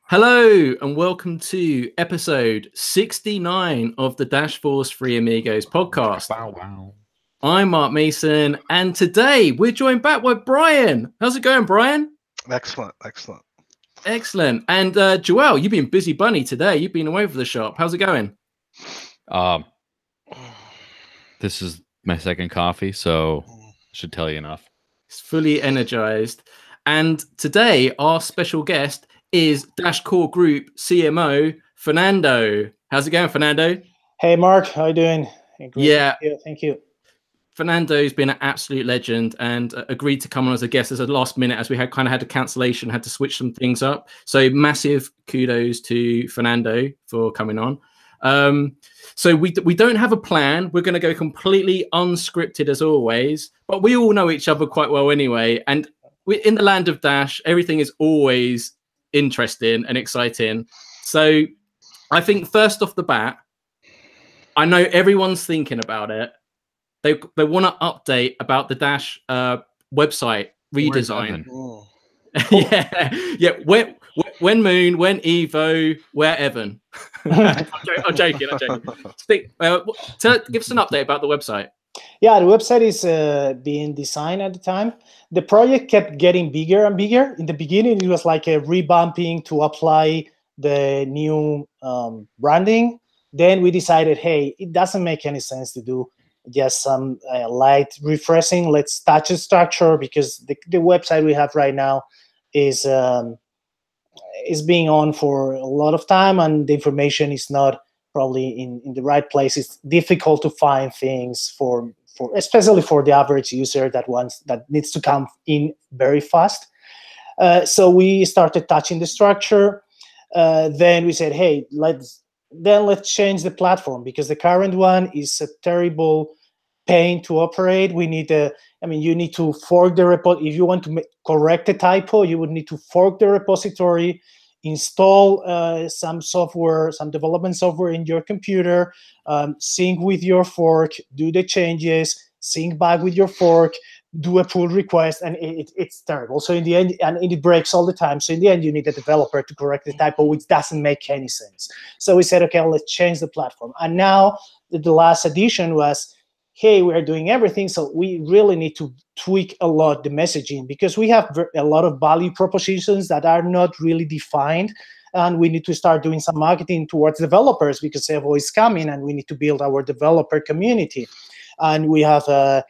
Hello and welcome to episode 69 of the Dash Force Free Amigos podcast. Wow. I'm Mark Mason, and today we're joined back by Brian. How's it going, Brian? Excellent. Excellent. And Joelle, you've been busy bunny today. You've been away from the shop. How's it going? This is my second coffee, so should tell you enough. It's fully energized. And today our special guest is Dash Core Group CMO Fernando. How's it going, Fernando? Hey, Mark. How are you doing? Great. Yeah, thank you. Fernando's been an absolute legend and agreed to come on as a guest as a last minute, as we had a cancellation, had to switch some things up. So massive kudos to Fernando for coming on. So we don't have a plan. We're going to go completely unscripted as always, but we all know each other quite well anyway. And in the land of Dash, everything is always interesting and exciting. So I think first off the bat, I know everyone's thinking about it. They want to update about the Dash website redesign. yeah. When Moon, when Evo, where Evan? I'm joking. Give us an update about the website. Yeah, the website is being designed at the time. The project kept getting bigger and bigger. In the beginning, it was like a revamping to apply the new branding. Then we decided, hey, it doesn't make any sense to do just some light refreshing. Let's touch the structure, because the website we have right now is being on for a lot of time, and the information is not probably in the right place. It's difficult to find things for especially for the average user that needs to come in very fast. So we started touching the structure. Then we said, hey, let's change the platform, because the current one is a terrible pain to operate. We need you need to fork the repo. If you want to correct a typo, you would need to fork the repository, install some software, some development software in your computer, sync with your fork, do the changes, sync back with your fork, do a pull request, and it's terrible. So in the end, and it breaks all the time. So in the end, you need a developer to correct the typo, which doesn't make any sense. So we said, okay, let's change the platform. And now the last addition was, hey, we're doing everything, so we really need to tweak a lot the messaging, because we have a lot of value propositions that are not really defined, and we need to start doing some marketing towards developers, because Evo is coming, and we need to build our developer community. And we have a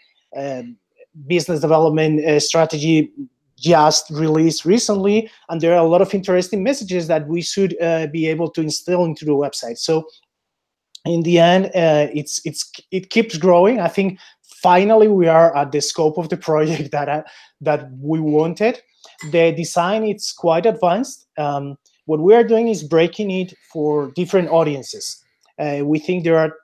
business development strategy just released recently, and there are a lot of interesting messages that we should be able to instill into the website. So in the end, it keeps growing. I think finally we are at the scope of the project that we wanted. The design is quite advanced. What we are doing is breaking it for different audiences. We think there are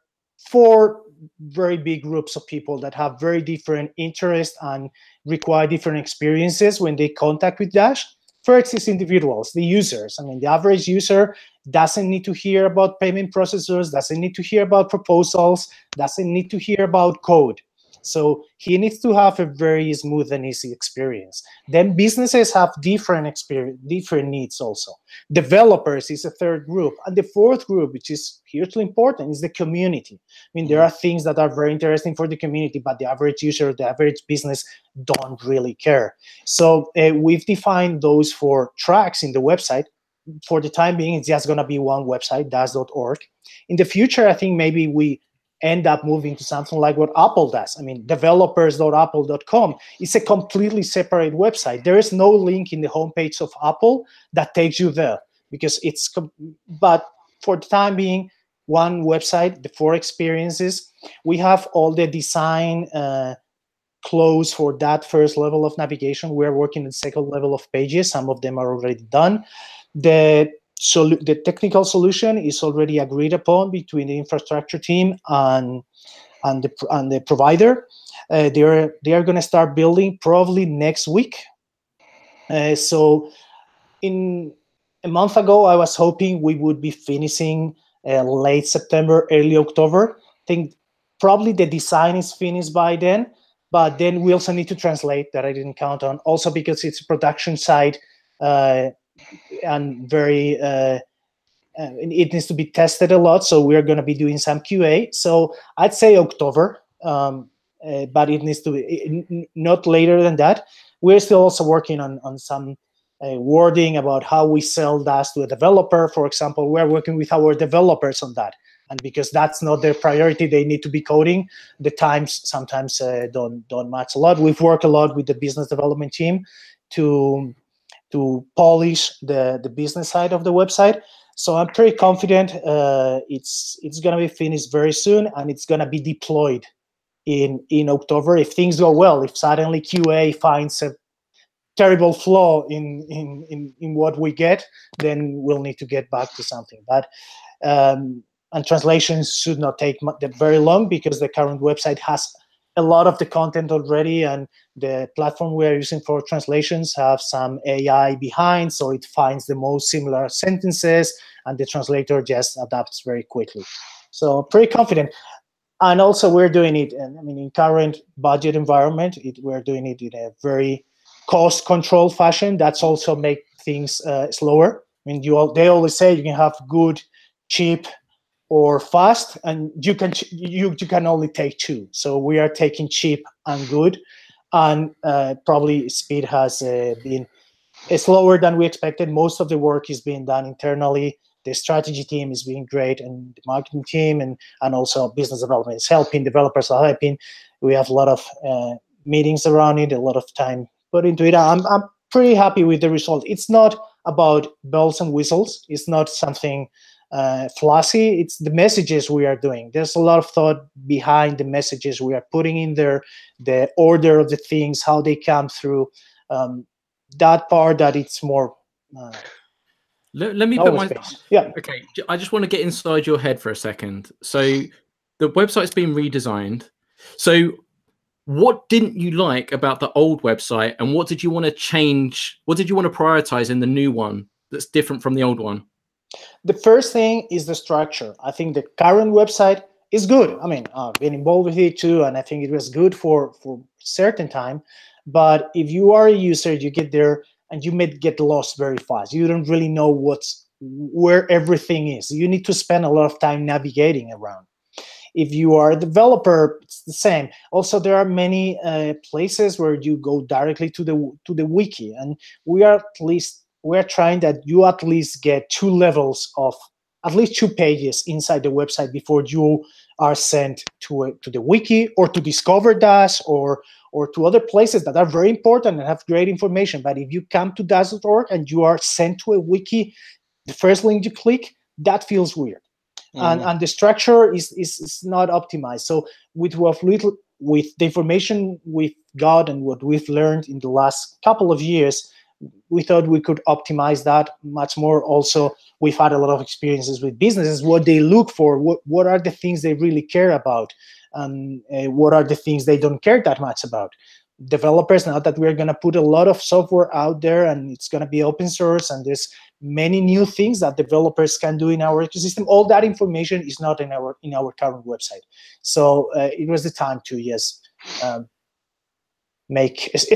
4 very big groups of people that have very different interests and require different experiences when they contact with Dash. First is individuals, the users. The average user doesn't need to hear about payment processors, doesn't need to hear about proposals, doesn't need to hear about code. So he needs to have a very smooth and easy experience. Then businesses have different needs also. Developers is a third group. And the fourth group, which is hugely important, is the community. There are things that are very interesting for the community, but the average user, the average business don't really care. So we've defined those 4 tracks in the website. For the time being, it's just going to be one website, dash.org. In the future, I think maybe we end up moving to something like what Apple does. Developers.apple.com is a completely separate website. There is no link in the homepage of Apple that takes you there, because but for the time being, one website, the 4 experiences. We have all the design close for that first level of navigation. We're working on the second level of pages. Some of them are already done. The technical solution is already agreed upon between the infrastructure team and the provider. They are going to start building probably next week. So in a month ago, I was hoping we would be finishing late September, early October. I think probably the design is finished by then, but then we also need to translate, that I didn't count on, also because it's a production side very. It needs to be tested a lot, so we're going to be doing some QA. So I'd say October, but it needs to be not later than that. We're still also working on some wording about how we sell Dash to a developer. For example, we're working with our developers on that. And because that's not their priority, they need to be coding. The times sometimes don't match a lot. We've worked a lot with the business development team to polish the business side of the website. So I'm pretty confident it's going to be finished very soon, and it's going to be deployed in October if things go well. If suddenly QA finds a terrible flaw in what we get, then we'll need to get back to something. But and translations should not take very long, because the current website has a lot of the content already, and the platform we are using for translations have some AI behind, so it finds the most similar sentences, and the translator just adapts very quickly. So pretty confident. And also we're doing it, and I mean, in current budget environment, we're doing it in a very cost-controlled fashion. That's also make things slower. I mean, they always say you can have good, cheap, or fast, and you can only take two. So we are taking cheap and good, and probably speed has been slower than we expected. Most of the work is being done internally. The strategy team is being great, and the marketing team and also business development is helping. Developers are helping. We have a lot of meetings around it, a lot of time put into it. I'm pretty happy with the result. It's not about bells and whistles. It's not something flashy. It's the messages we are doing. There's a lot of thought behind the messages we are putting in there, the order of the things, how they come through. That part that it's more. Let me put my space. Yeah. Okay, I just want to get inside your head for a second. So the website's been redesigned. So what didn't you like about the old website, and what did you want to change? What did you want to prioritize in the new one that's different from the old one? The first thing is the structure. I think the current website is good. I mean, I've been involved with it too, and I think it was good for certain time. But if you are a user, you get there and you may get lost very fast. You don't really know where everything is. You need to spend a lot of time navigating around. If you are a developer, it's the same. Also, there are many places where you go directly to the wiki, and we're trying that you at least get 2 levels of at least 2 pages inside the website before you are sent to the wiki, or to discover Dash, or to other places that are very important and have great information. But if you come to Dash.org and you are sent to a wiki, the first link you click, that feels weird. And the structure is not optimized. So with the information we've got and what we've learned in the last couple of years, we thought we could optimize that much more. Also, we've had a lot of experiences with businesses, what they look for, what are the things they really care about, and what are the things they don't care that much about. Developers, now that we're going to put a lot of software out there, and it's going to be open source, and there's many new things that developers can do in our ecosystem, all that information is not in our current website. So it was the time to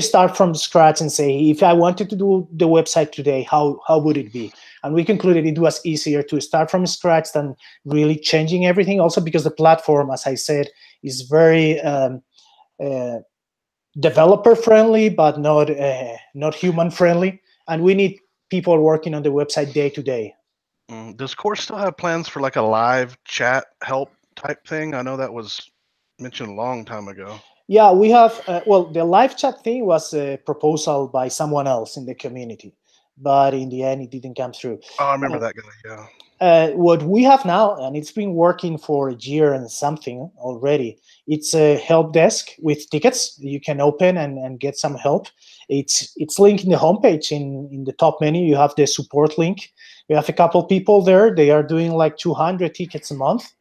start from scratch and say, if I wanted to do the website today, how would it be? And we concluded it was easier to start from scratch than really changing everything. Also because the platform, as I said, is very developer friendly, but not human friendly, and we need people working on the website day to day. Does Core still have plans for like a live chat help type thing? I know that was mentioned a long time ago. Yeah, we have. The live chat thing was a proposal by someone else in the community, but in the end, it didn't come through. Oh, I remember that guy. Yeah. What we have now, and it's been working for a year and something already, it's a help desk with tickets you can open and get some help. It's linked in the homepage. In the top menu, you have the support link. We have a couple people there. They are doing like 200 tickets a month.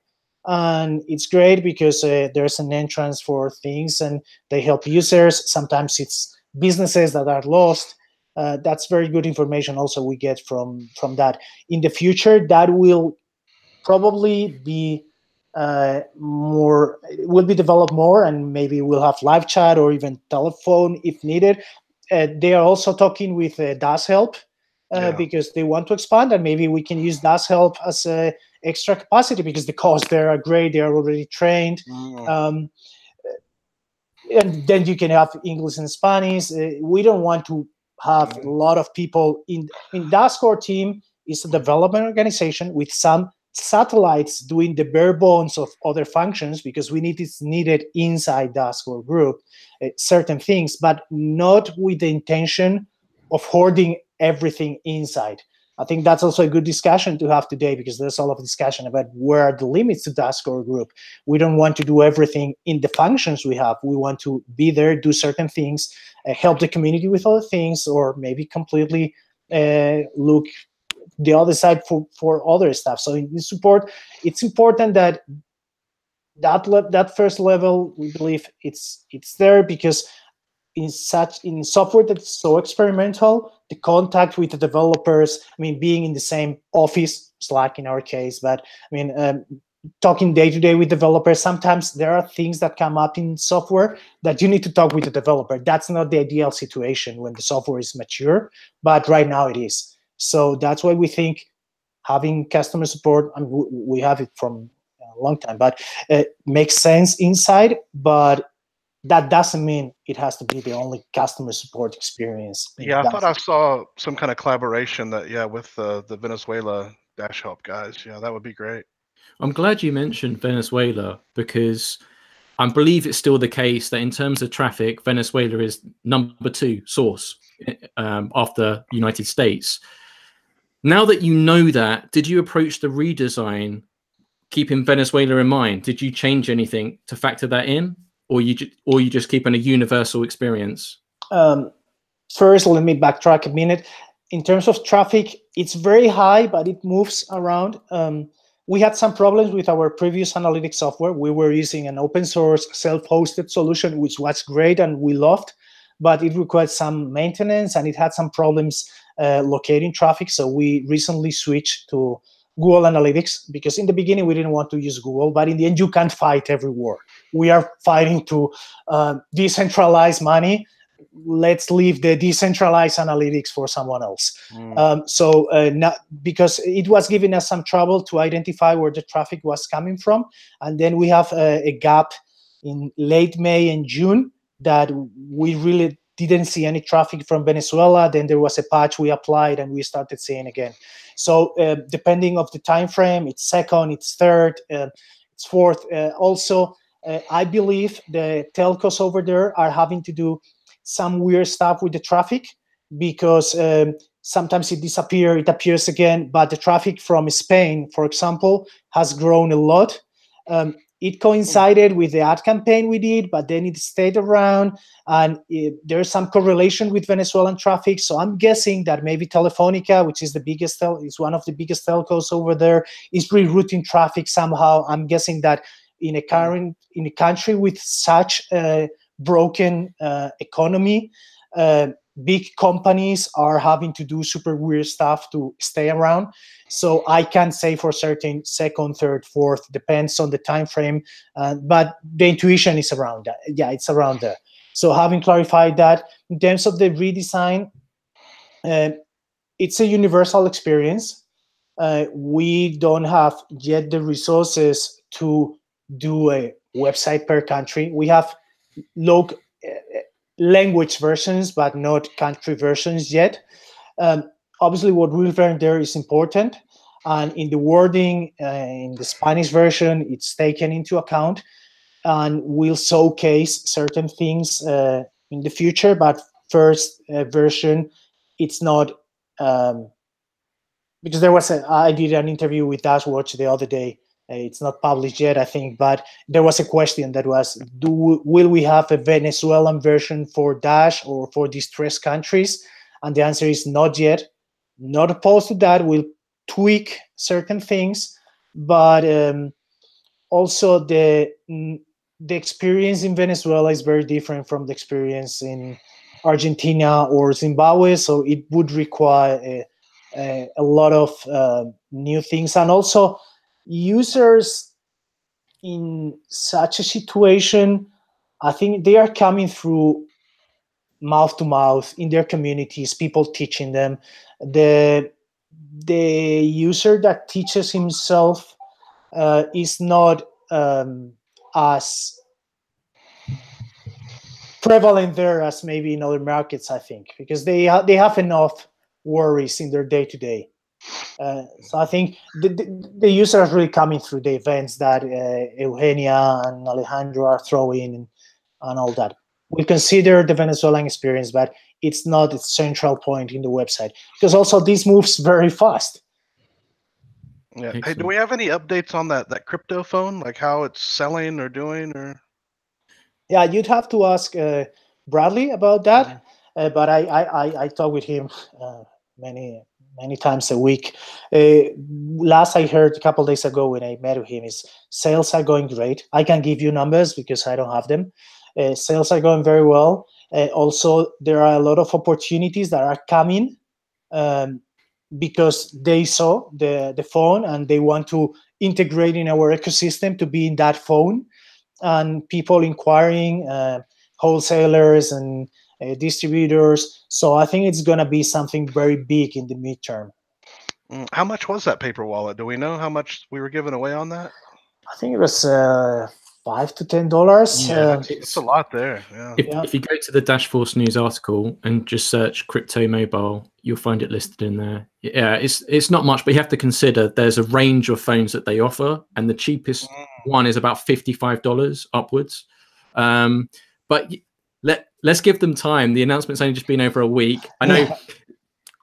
And it's great because there's an entrance for things, and they help users. Sometimes it's businesses that are lost. That's very good information also we get from that. In the future, that will probably be will be developed more, and maybe we'll have live chat or even telephone if needed. They are also talking with Dash Help because they want to expand, and maybe we can use Dash help as a extra capacity because the costs there are great. They are already trained. And then you can have English and Spanish. We don't want to have a lot of people in Dash core team is a development organization with some satellites doing the bare bones of other functions because it's needed inside Dash core group, certain things, but not with the intention of hoarding everything inside. I think that's also a good discussion to have today because there's a lot of discussion about where are the limits to Dash core group. We don't want to do everything in the functions we have. We want to be there, do certain things, help the community with other things, or maybe completely look the other side for other stuff. So in support, it's important that that first level, we believe it's there because in software that's so experimental, the contact with the developers, I mean, being in the same office, Slack in our case, but I mean, talking day to day with developers, sometimes there are things that come up in software that you need to talk with the developer. That's not the ideal situation when the software is mature, but right now it is. So that's why we think having customer support, I mean, we have it from a long time, but it makes sense inside, but that doesn't mean it has to be the only customer support experience. Yeah, I thought I saw some kind of collaboration that, with the Venezuela Dash Help guys. Yeah, that would be great. I'm glad you mentioned Venezuela because I believe it's still the case that in terms of traffic, Venezuela is number 2 source after United States. Now that you know that, did you approach the redesign keeping Venezuela in mind? Did you change anything to factor that in? Or you just keeping a universal experience? First, let me backtrack a minute. In terms of traffic, it's very high, but it moves around. We had some problems with our previous analytics software. We were using an open source self-hosted solution, which was great and we loved, but it required some maintenance and it had some problems locating traffic. So we recently switched to Google Analytics because in the beginning we didn't want to use Google, but in the end you can't fight every war. We are fighting to decentralize money. Let's leave the decentralized analytics for someone else. Not, because it was giving us some trouble to identify where the traffic was coming from. And then we have a gap in late May and June that we really didn't see any traffic from Venezuela. Then there was a patch we applied and we started seeing again. So depending of the time frame, it's second, it's third, it's fourth. Also, I believe the telcos over there are having to do some weird stuff with the traffic because sometimes it appears again, but the traffic from Spain, for example, has grown a lot. It coincided with the ad campaign we did, but then it stayed around, and there's some correlation with Venezuelan traffic. So I'm guessing that maybe Telefonica, which is is one of the biggest telcos over there, is rerouting traffic somehow. I'm guessing that in a country with such a broken economy, big companies are having to do super weird stuff to stay around. So I can't say for certain second, third, fourth, depends on the time frame, but the intuition is around that. Yeah, it's around there. So having clarified that, in terms of the redesign, it's a universal experience. We don't have yet the resources to do a website per country. We have local language versions, but not country versions yet. Obviously, what we've learned there is important. And in the wording, in the Spanish version, it's taken into account. And we'll showcase certain things in the future. But first version, it's not, because I did an interview with Dashwatch the other day. It's not published yet, I think, but there was a question that was, will we have a Venezuelan version for Dash or for distressed countries? And the answer is not yet. Not opposed to that. We'll tweak certain things, but also the experience in Venezuela is very different from the experience in Argentina or Zimbabwe, so it would require a lot of new things. And also, users in such a situation, I think they are coming through mouth to mouth in their communities, people teaching them. the user that teaches himself is not as prevalent there as maybe in other markets, I think, because they have enough worries in their day-to-day. So I think the user is really coming through the events that Eugenia and Alejandro are throwing and all that. We consider the Venezuelan experience, but it's not its central point in the website, because also this moves very fast. Yeah. Excellent. Hey, do we have any updates on that crypto phone, like how it's selling or doing, or? Yeah, you'd have to ask Bradley about that. But I talk with him many times a week. Last I heard a couple of days ago when I met with him is sales are going great. I can give you numbers because I don't have them. Sales are going very well. Also, there are a lot of opportunities that are coming because they saw the phone and they want to integrate in our ecosystem to be in that phone. And people inquiring, wholesalers and distributors. So I think it's going to be something very big in the midterm. How much was that paper wallet? Do we know how much we were giving away on that? I think it was $5 to $10. Yeah, it's a lot there. Yeah. If you go to the Dashforce News article and just search crypto mobile, you'll find it listed in there. Yeah, it's not much, but you have to consider there's a range of phones that they offer, and the cheapest one is about $55 upwards. But let's give them time. The announcement's only just been over a week. I know.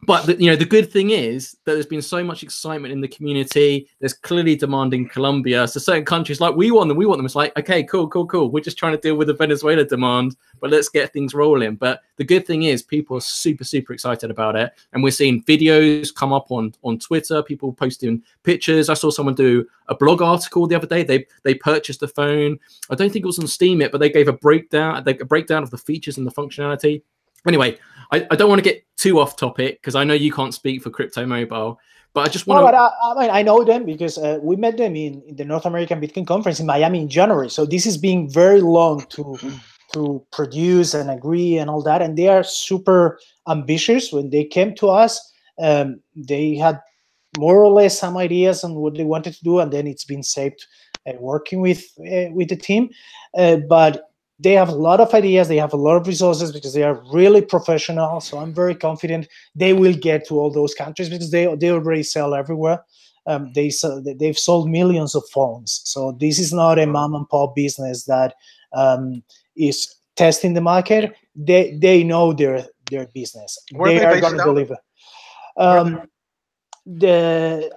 But the good thing is that there's been so much excitement in the community. There's clearly demand in Colombia. So certain countries like, we want them. It's like, okay, cool. We're just trying to deal with the Venezuela demand, but let's get things rolling. But the good thing is people are super, super excited about it. And we're seeing videos come up on Twitter, people posting pictures. I saw someone do a blog article the other day. They purchased a phone. I don't think it was on Steam yet, but they gave a breakdown of the features and the functionality. Anyway, I don't want to get too off topic because I know you can't speak for Crypto Mobile, but I just want to. But I know them because we met them in the North American Bitcoin Conference in Miami in January. So this is being very long to produce and agree and all that. And they are super ambitious. When they came to us, they had more or less some ideas on what they wanted to do, and then it's been saved working with the team. But they have a lot of ideas. They have a lot of resources because they are really professional. So I'm very confident they will get to all those countries because they already sell everywhere. They've sold millions of phones. So this is not a mom and pop business that is testing the market. They know their business. They are going to deliver. The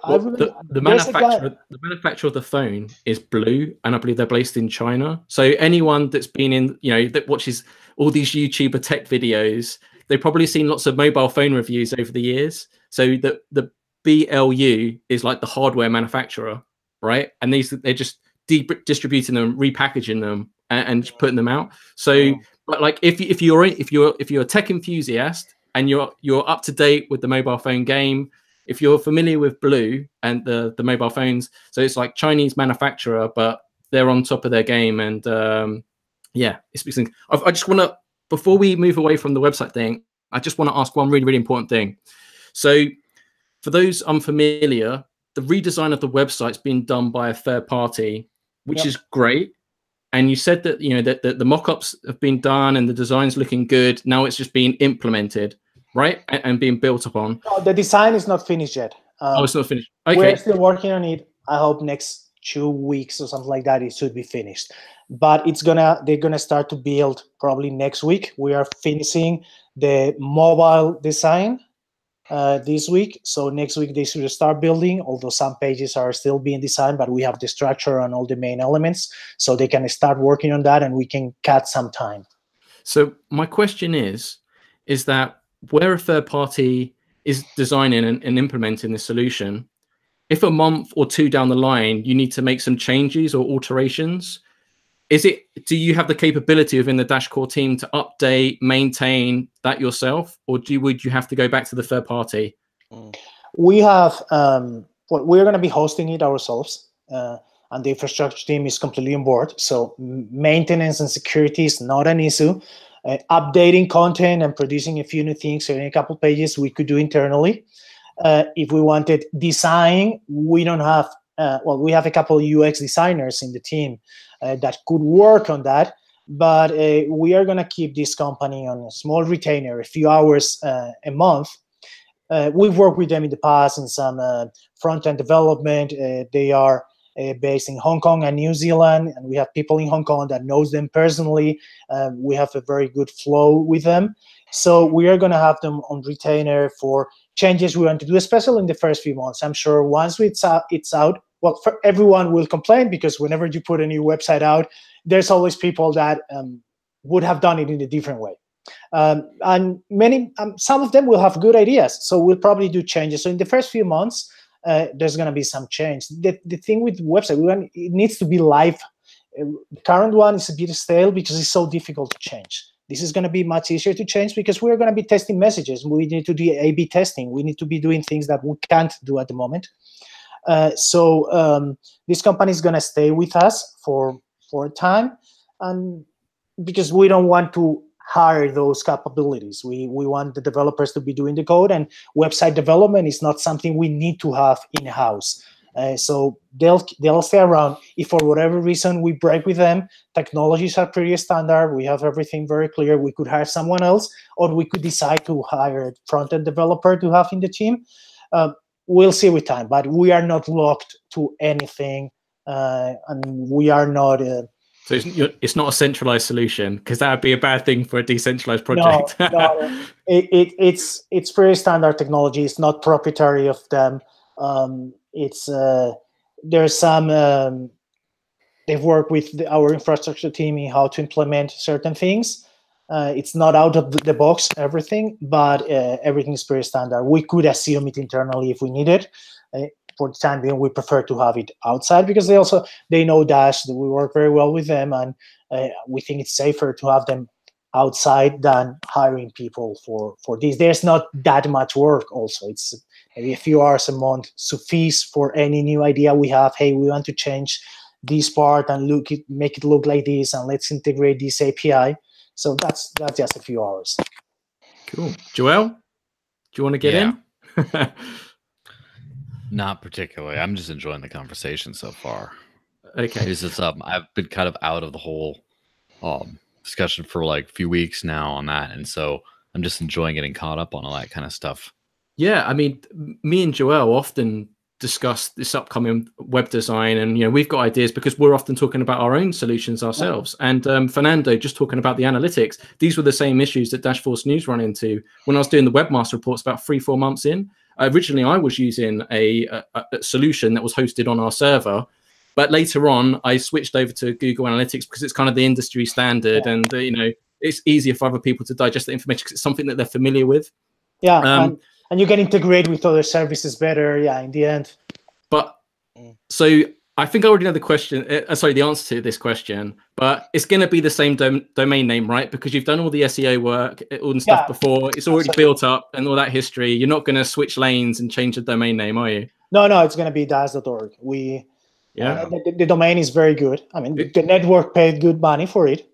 manufacturer of the phone is Blue, and I believe they're based in China. So anyone that's been in, that watches all these YouTuber tech videos, they've probably seen lots of mobile phone reviews over the years. So the BLU is like the hardware manufacturer, right? And they're just distributing them, repackaging them, and putting them out. So, but like if you're a tech enthusiast and you're up to date with the mobile phone game. If you're familiar with Blue and the mobile phones, so it's like Chinese manufacturer, but they're on top of their game. And it's something. I just want to, before we move away from the website thing, I just want to ask one really, really important thing. So for those unfamiliar, the redesign of the website's been done by a third party, which is great. And you said that, that the mock-ups have been done and the design's looking good. Now it's just being implemented. Right, and being built upon. No, the design is not finished yet. It's not finished. Okay, we're still working on it. I hope next 2 weeks or something like that it should be finished. But they're gonna start to build probably next week. We are finishing the mobile design this week. So next week they should start building. Although some pages are still being designed, but we have the structure and all the main elements, so they can start working on that, and we can cut some time. So my question is that where a third party is designing and implementing the solution, if a month or two down the line you need to make some changes or alterations, do you have the capability within the Dash Core team to update, maintain that yourself, or would you have to go back to the third party? We have we're going to be hosting it ourselves, and the infrastructure team is completely on board. So maintenance and security is not an issue. updating content and producing a few new things in a couple pages we could do internally. If we wanted design, we don't have, we have a couple of UX designers in the team that could work on that, but we are going to keep this company on a small retainer, a few hours a month. We've worked with them in the past in some front-end development. They are based in Hong Kong and New Zealand, and we have people in Hong Kong that knows them personally. We have a very good flow with them. So we are going to have them on retainer for changes we want to do, especially in the first few months. I'm sure once it's out, well, everyone will complain, because whenever you put a new website out, there's always people that would have done it in a different way. And some of them will have good ideas, so we'll probably do changes. So in the first few months, there's going to be some change. The thing with the website, it needs to be live. The current one is a bit stale because it's so difficult to change. This is going to be much easier to change because we're going to be testing messages. We need to do A/B testing. We need to be doing things that we can't do at the moment. So this company is going to stay with us for a time, and because we don't want to hire those capabilities. We want the developers to be doing the code, and website development is not something we need to have in-house. So they'll stay around. If for whatever reason we break with them, technologies are pretty standard. We have everything very clear. We could hire someone else, or we could decide to hire a front-end developer to have in the team. We'll see with time, but we are not locked to anything, and we are not. So it's not a centralized solution, because that would be a bad thing for a decentralized project. No. It's pretty standard technology. It's not proprietary of them. There's some they've worked with our infrastructure team in how to implement certain things. It's not out of the box everything, but everything is pretty standard. We could assume it internally if we need it. For the time being, we prefer to have it outside because they know Dash. We work very well with them, and we think it's safer to have them outside than hiring people for this. There's not that much work. Also, it's maybe a few hours a month suffice for any new idea we have. Hey, we want to change this part and make it look like this, and let's integrate this API. So that's just a few hours. Cool. Joel, do you want to get in? Not particularly. I'm just enjoying the conversation so far. Okay. I've been kind of out of the whole discussion for like a few weeks now on that, and so I'm just enjoying getting caught up on all that kind of stuff. Yeah, I mean, me and Joel often discuss this upcoming web design, and we've got ideas because we're often talking about our own solutions ourselves. And Fernando just talking about the analytics. These were the same issues that Dashforce News run into when I was doing the webmaster reports about 3-4 months in. Originally, I was using a solution that was hosted on our server, but later on, I switched over to Google Analytics because it's kind of the industry standard, and it's easier for other people to digest the information because it's something that they're familiar with. Yeah, and you can integrate with other services better. Yeah, in the end. But so I think I already know the question. The answer to this question. But it's going to be the same domain name, right? Because you've done all the SEO work, all the stuff before. It's already built up and all that history. You're not going to switch lanes and change the domain name, are you? No, it's going to be dash.org. The domain is very good. I mean, the network paid good money for it,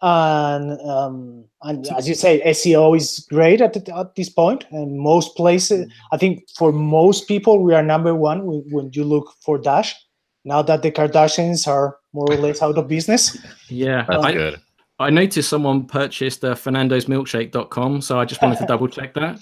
and as you say, SEO is great at this point. And most places, I think, for most people, we are number one when you look for Dash. Now that the Kardashians are more or less out of business. Yeah, that's good. I noticed someone purchased fernandosmilkshake.com, so I just wanted to double check that.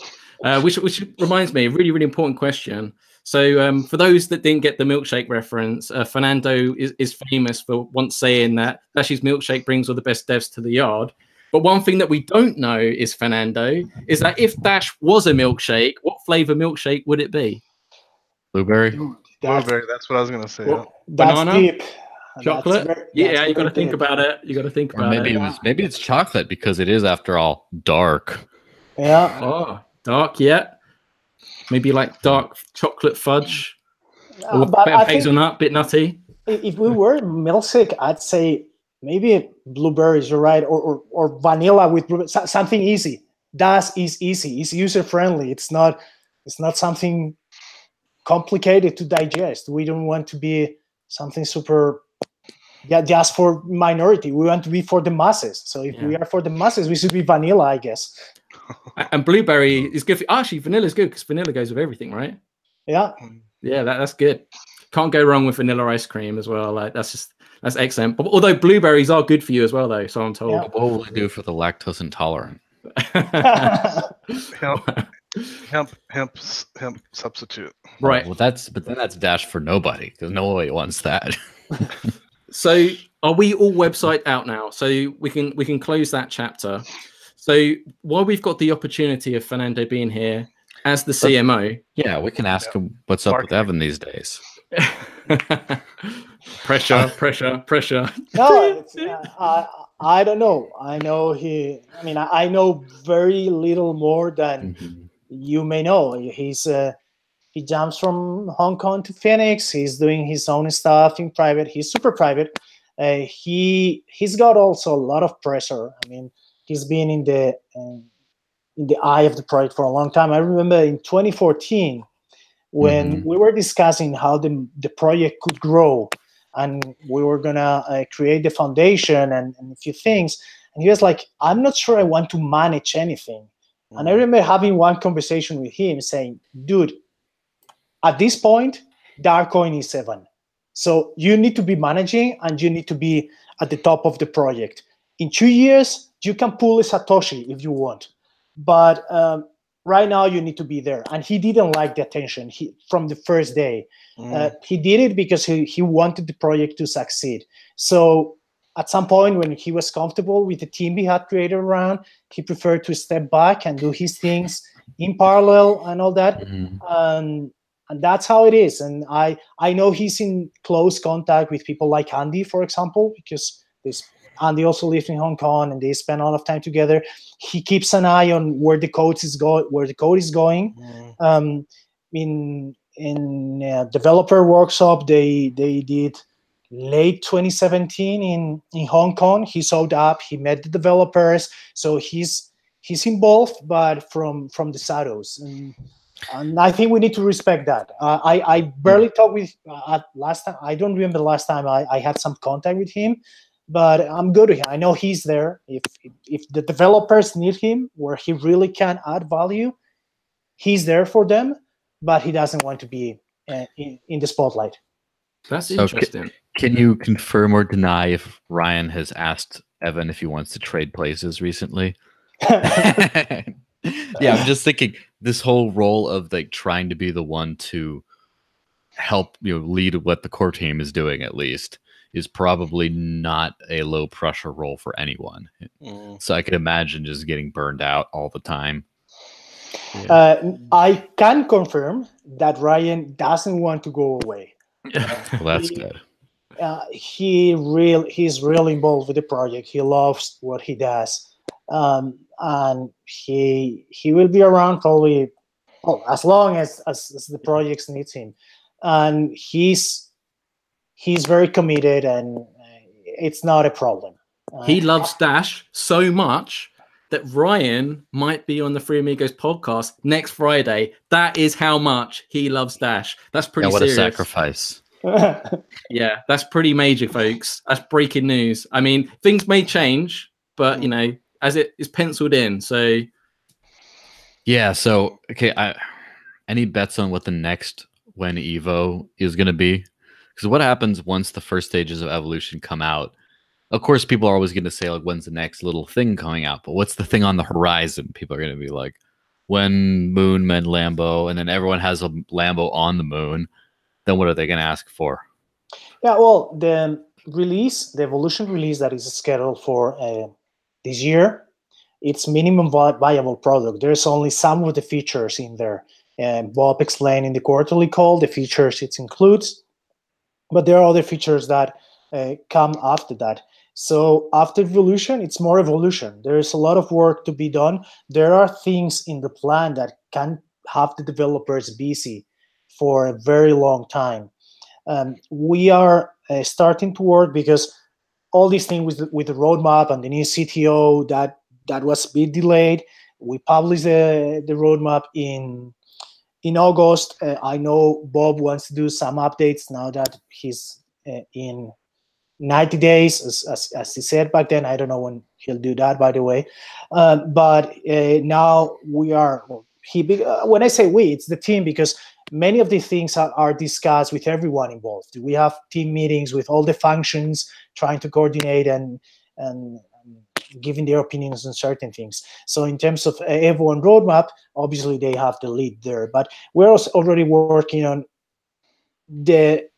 Which reminds me, a really, really important question. So for those that didn't get the milkshake reference, Fernando is famous for once saying that Dash's milkshake brings all the best devs to the yard. But one thing that we don't know is, Fernando, is that if Dash was a milkshake, what flavor milkshake would it be? Blueberry? Blueberry, that's what I was going to say. Banana? Deep. Chocolate? Yeah, you got to think about it. You got to think about it. Maybe it's chocolate because it is, after all, dark. Yeah. Oh, dark, yeah. Maybe like dark chocolate fudge. Or hazelnut, bit nutty. If we were milkshake, I'd say maybe blueberries, you're right, or vanilla with something easy. Dash is easy. It's user friendly. It's not something complicated to digest. We don't want to be something super just for minority. We want to be for the masses. So if we are for the masses, we should be vanilla, I guess. And blueberry is good. Actually, vanilla is good because vanilla goes with everything, right? Yeah. Yeah, that's good. Can't go wrong with vanilla ice cream as well. Like that's excellent. But although blueberries are good for you as well, though, so I'm told. Yeah. What will we do for the lactose intolerant? Hemp substitute. Right. Well, that's Dash for nobody because nobody wants that. So are we all website out now? So we can close that chapter. So while we've got the opportunity of Fernando being here as the CMO, yeah, we can ask him what's up with Evan these days. Pressure. No, I don't know. I know I know very little more than you may know. He jumps from Hong Kong to Phoenix. He's doing his own stuff in private. He's super private. He's got also a lot of pressure. I mean, he's been in the eye of the project for a long time. I remember in 2014 when we were discussing how the project could grow, and we were gonna create the foundation and a few things. And he was like, "I'm not sure I want to manage anything." And I remember having one conversation with him saying, "Dude, at this point, Darkcoin is 7. So you need to be managing and you need to be at the top of the project. In 2 years, you can pull a Satoshi if you want. But right now, you need to be there." And he didn't like the attention from the first day. He did it because he wanted the project to succeed. So at some point, when he was comfortable with the team he had created around, he preferred to step back and do his things in parallel and all that. And that's how it is. And I know he's in close contact with people like Andy, for example, because Andy also lives in Hong Kong and they spend a lot of time together. He keeps an eye on where the code is going. In developer workshop they did late 2017 in Hong Kong. He showed up. He met the developers. So he's involved, but from the shadows. And I think we need to respect that. I barely talked with last time. I don't remember the last time I had some contact with him, but I'm good with him. I know he's there. If the developers need him where he really can add value, he's there for them, but he doesn't want to be in the spotlight. That's interesting. Can you confirm or deny if Ryan has asked Evan if he wants to trade places recently? Yeah, I'm just thinking this whole role of like trying to be the one to help lead what the core team is doing at least is probably not a low pressure role for anyone. So I could imagine just getting burned out all the time. I can confirm that Ryan doesn't want to go away. Well, that's good. He's really involved with the project. He loves what he does. And he will be around probably as long as the projects needs him, and he's very committed, and it's not a problem. He loves Dash so much that Ryan might be on the Free Amigos podcast next Friday. That is how much he loves Dash. That's pretty serious. What a sacrifice. Yeah, that's pretty major, folks. That's breaking news. I mean, things may change, but as it is penciled in. So yeah, so okay, any bets on what the next when Evo is going to be? Because what happens once the first stages of evolution come out? Of course, people are always going to say, like, when's the next little thing coming out? But what's the thing on the horizon? People are going to be like, when Moon met Lambo, and then everyone has a Lambo on the moon. Then what are they going to ask for? Yeah, well, the evolution release that is scheduled for this year, it's minimum viable product. There's only some of the features in there. Bob explained in the quarterly call the features it includes, but there are other features that come after that. So after evolution, it's more evolution. There is a lot of work to be done. There are things in the plan that can have the developers busy for a very long time. We are starting to work because all these things with the roadmap and the new CTO that was a bit delayed. We published the roadmap in August. I know Bob wants to do some updates now that he's in 90 days, as he said back then. I don't know when he'll do that, by the way. But now we are, well, when I say we, it's the team, because many of these things are discussed with everyone involved. We have team meetings with all the functions, trying to coordinate and giving their opinions on certain things. So in terms of everyone roadmap, obviously they have the lead there. But we're also already working on the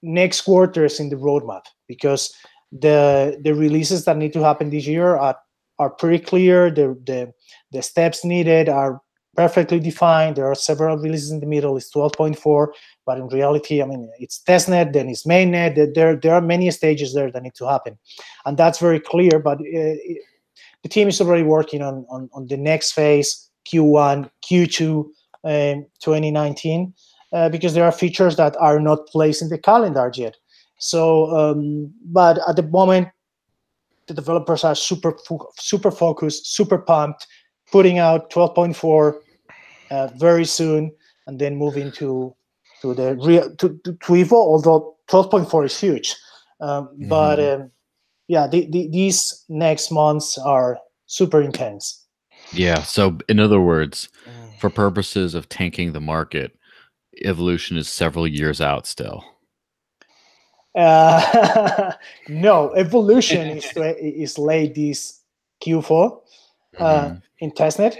next quarters in the roadmap, because the releases that need to happen this year are pretty clear. The steps needed are perfectly defined. There are several releases in the middle. It's 12.4, but in reality, I mean, it's testnet, then it's mainnet. There are many stages there that need to happen, and that's very clear. But the team is already working on the next phase, Q1, Q2, 2019, because there are features that are not placed in the calendar yet. So, but at the moment, the developers are super focused, super pumped, putting out 12.4 very soon, and then moving to the real to Evo. Although 12.4 is huge, but yeah, these next months are super intense. Yeah. So, in other words, for purposes of tanking the market, evolution is several years out still. No, evolution is late this Q4 in testnet,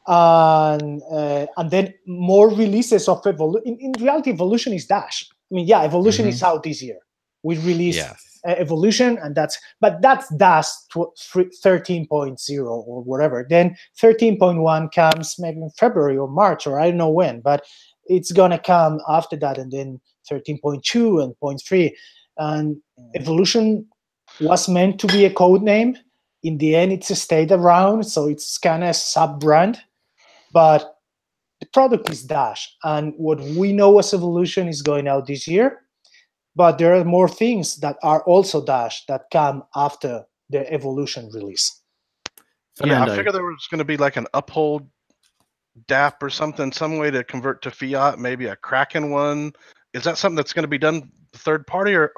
and then more releases of evolution. In reality, evolution is Dash. I mean, yeah, evolution is out this year. We released evolution, and that's Dash 13.0 or whatever. Then 13.1 comes maybe in February or March, or I don't know when, but it's gonna come after that, and then 13.2 and 0.3. And evolution was meant to be a code name. In the end, it's stayed around, so it's kind of sub-brand. But the product is Dash, and what we know as evolution is going out this year. But there are more things that are also Dash that come after the evolution release. Fernando. Yeah, I figured there was going to be like an uphold DApp or something, some way to convert to fiat, maybe a Kraken one. Is that something that's going to be done third party, or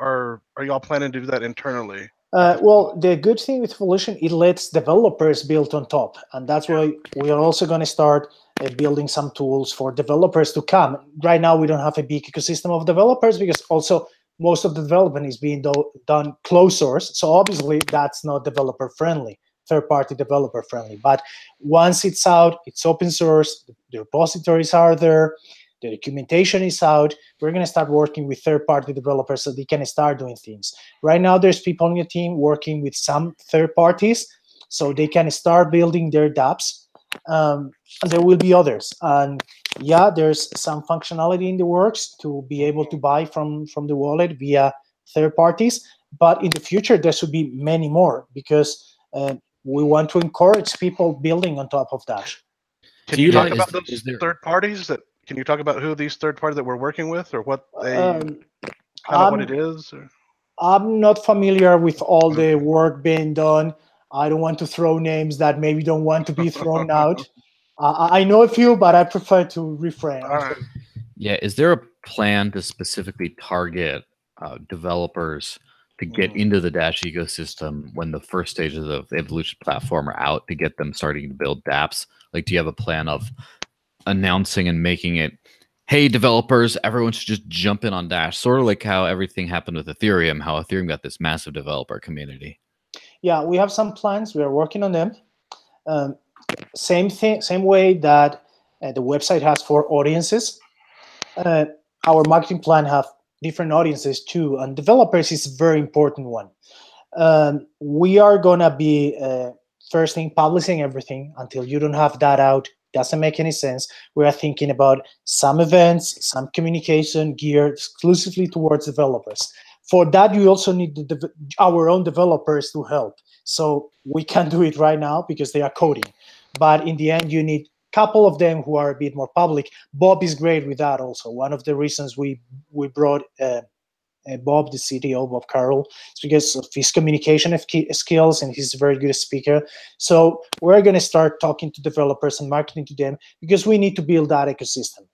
are y'all planning to do that internally? Well, the good thing with evolution, it lets developers build on top, and that's why we are also going to start building some tools for developers to come. Right now, we don't have a big ecosystem of developers, because also most of the development is being done closed source. So obviously, that's not developer friendly, third-party developer friendly. But once it's out, it's open source, the repositories are there, the documentation is out, we're going to start working with third-party developers so they can start doing things. Right now, there's people on your team working with some third parties so they can start building their dApps. And there will be others. And yeah, there's some functionality in the works to be able to buy from the wallet via third parties. But in the future, there should be many more, because we want to encourage people building on top of Dash. Can you talk about those third parties? Can you talk about who these third parties that we're working with, or what they, what it is? Or? I'm not familiar with all the work being done. I don't want to throw names that maybe don't want to be thrown out. I know a few, but I prefer to refrain. Yeah, is there a plan to specifically target developers to get into the Dash ecosystem when the first stages of the evolution platform are out, to get them starting to build dApps? Like, do you have a plan of announcing and making it, hey, developers, everyone should just jump in on Dash, sort of like how everything happened with Ethereum, how Ethereum got this massive developer community? Yeah, we have some plans. We are working on them. Same way that the website has 4 audiences. Our marketing plan have different audiences too, and developers is a very important one. We are gonna be first thing publishing everything. Until you don't have that out, doesn't make any sense. We are thinking about some events, some communication geared exclusively towards developers. For that, you also need our own developers to help. So we can do it right now because they are coding. But in the end, you need a couple of them who are a bit more public. Bob is great with that also. One of the reasons we brought Bob, the CTO, Bob Carroll, is because of his communication skills, and he's a very good speaker. So we're going to start talking to developers and marketing to them, because we need to build that ecosystem.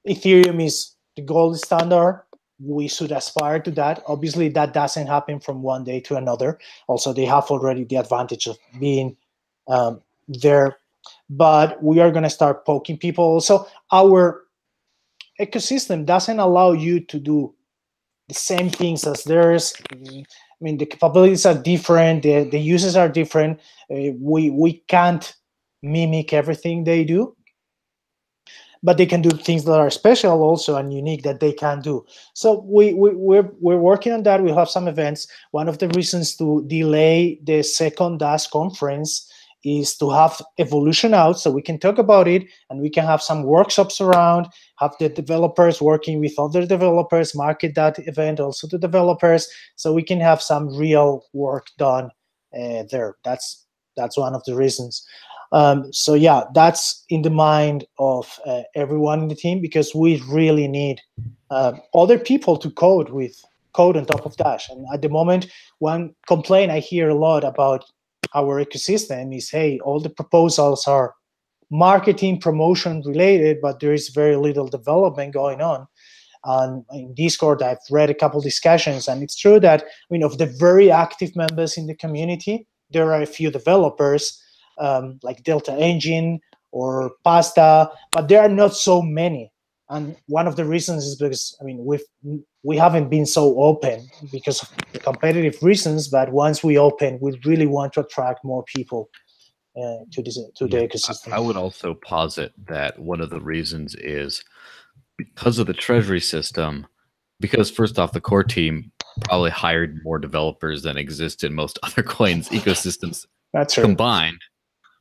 Ethereum is the gold standard. we should aspire to that. Obviously, that doesn't happen from one day to another. Also, they have already the advantage of being there, but we are going to start poking people. Also, our ecosystem doesn't allow you to do the same things as theirs. I mean, the capabilities are different. The uses are different. We can't mimic everything they do, but they can do things that are special also and unique that they can do. So we're working on that. We have some events. One of the reasons to delay the second Dash conference is to have evolution out so we can talk about it and we can have some workshops around, have the developers working with other developers, market that event also to developers, so we can have some real work done there. That's one of the reasons. So yeah, that's in the mind of everyone in the team, because we really need other people to code on top of Dash. And at the moment, one complaint I hear a lot about our ecosystem is, hey, all the proposals are marketing promotion related, but there is very little development going on. And in Discord, I've read a couple discussions, and it's true that, I mean, of the very active members in the community, there are a few developers like Delta Engine or Pasta, but there are not so many. And one of the reasons is because, I mean, we haven't been so open because of the competitive reasons, but once we open, we really want to attract more people to the ecosystem. I would also posit that one of the reasons is because of the treasury system, because first off, the core team probably hired more developers than exist in most other coins ecosystems combined.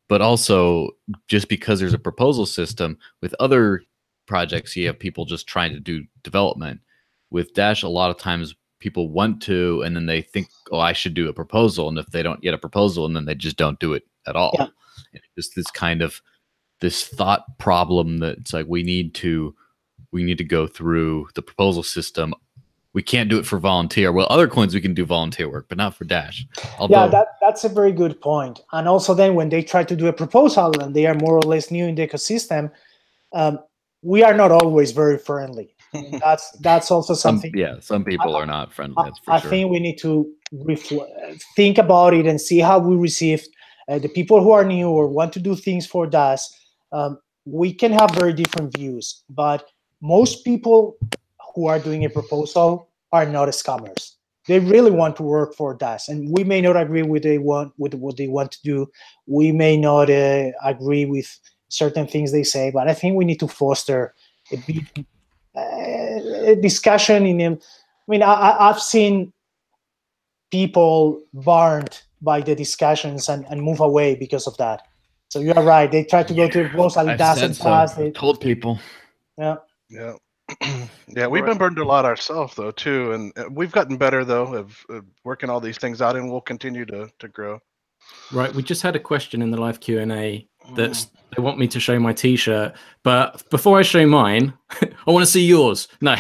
But also, just because there's a proposal system, with other projects, you have people just trying to do development. With Dash, a lot of times people want to, and then they think, oh, I should do a proposal. And if they don't get a proposal, and then they just don't do it at all. Yeah. And it's this kind of this thought problem that it's like, we need to go through the proposal system. We can't do it for volunteer. Well, other coins we can do volunteer work, but not for Dash. Although, yeah, that's a very good point. And also then when they try to do a proposal and they are more or less new in the ecosystem, we are not always very friendly. That's also something. Some people are not friendly. That's for sure. I think we need to think about it and see how we receive the people who are new or want to do things for Dash. We can have very different views, but most people who are doing a proposal are not scammers. They really want to work for Dash, and we may not agree with what they want to do. We may not agree with certain things they say, but I think we need to foster a discussion in them. I mean, I've seen people burned by the discussions and move away because of that. So you're right. They try to go to a proposal, it doesn't pass. They told people. Yeah. Yeah. Yeah, we've been burned a lot ourselves though too, and we've gotten better though of working all these things out, and we'll continue to grow. Right, we just had a question in the live Q&A that they want me to show my T-shirt, but before I show mine, I want to see yours. No,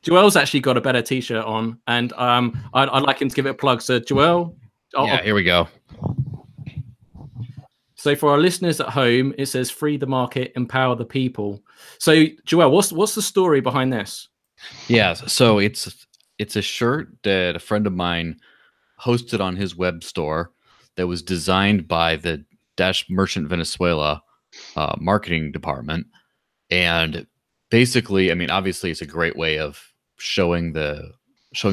Joel's actually got a better T-shirt on, and I'd like him to give it a plug. So Joel, here we go. So for our listeners at home, it says "Free the market, empower the people." So Joel, what's the story behind this? Yeah, so it's a shirt that a friend of mine hosted on his web store that was designed by the Dash Merchant Venezuela marketing department. And basically, I mean, obviously it's a great way of showing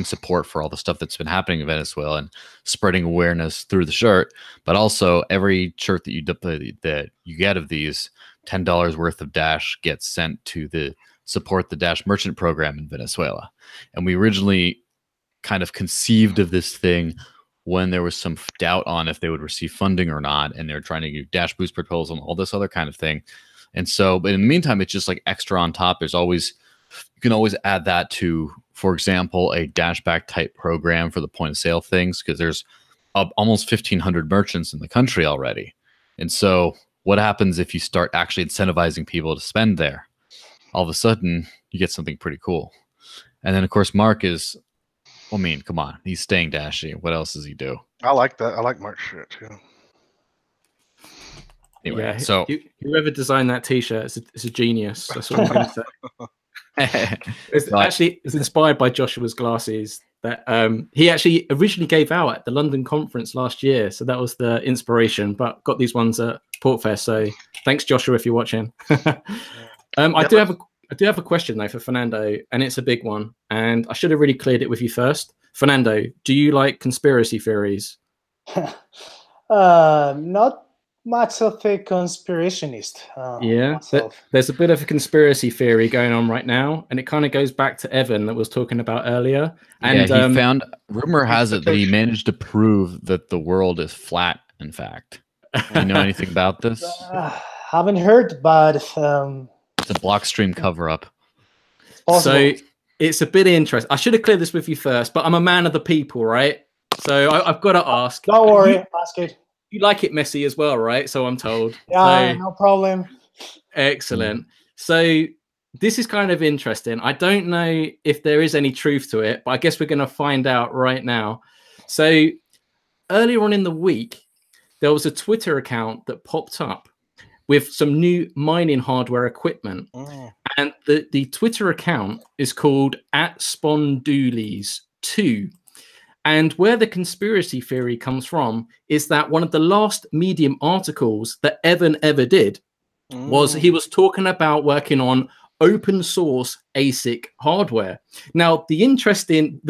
support for all the stuff that's been happening in Venezuela and spreading awareness through the shirt. But also every shirt that you get of these, $10 worth of Dash gets sent to support the Dash merchant program in Venezuela. And we originally kind of conceived of this thing when there was some doubt on if they would receive funding or not, and they're trying to do Dash Boost proposal and all this other kind of thing. And so, but in the meantime, it's just like extra on top. You can always add that to, for example, a Dashback type program for the point of sale things, because there's almost 1,500 merchants in the country already. And so what happens if you start actually incentivizing people to spend there? All of a sudden, you get something pretty cool. And then, of course, Mark is, I mean, come on, he's staying dashy. What else does he do? I like that. I like Mark's shirt too. Anyway, yeah, so whoever designed that T-shirt is a genius. That's what I'm going to say. It's inspired by Joshua's glasses that he actually originally gave out at the London conference last year. So that was the inspiration, but got these ones at Portfair. So thanks, Joshua, if you're watching. I do have a question though for Fernando, and it's a big one. And I should have really cleared it with you first. Fernando, do you like conspiracy theories? Not much of a conspirationist. Yeah, there's a bit of a conspiracy theory going on right now, and it kind of goes back to Evan that was talking about earlier. And yeah, he found, rumor has it that he managed to prove that the world is flat, in fact. Do you know anything about this? Haven't heard, but it's a Blockstream cover-up. So it's a bit interesting. I should have cleared this with you first, but I'm a man of the people, right? So I've got to ask. Don't worry, ask it. You like it messy as well, right? So I'm told. Yeah, no problem. Excellent. So this is kind of interesting. I don't know if there is any truth to it, but I guess we're going to find out right now. So earlier on in the week, there was a Twitter account that popped up with some new mining hardware equipment. And the Twitter account is called @Spondoolies2. And where the conspiracy theory comes from is that one of the last Medium articles that Evan ever did was he was talking about working on open source ASIC hardware. Now, the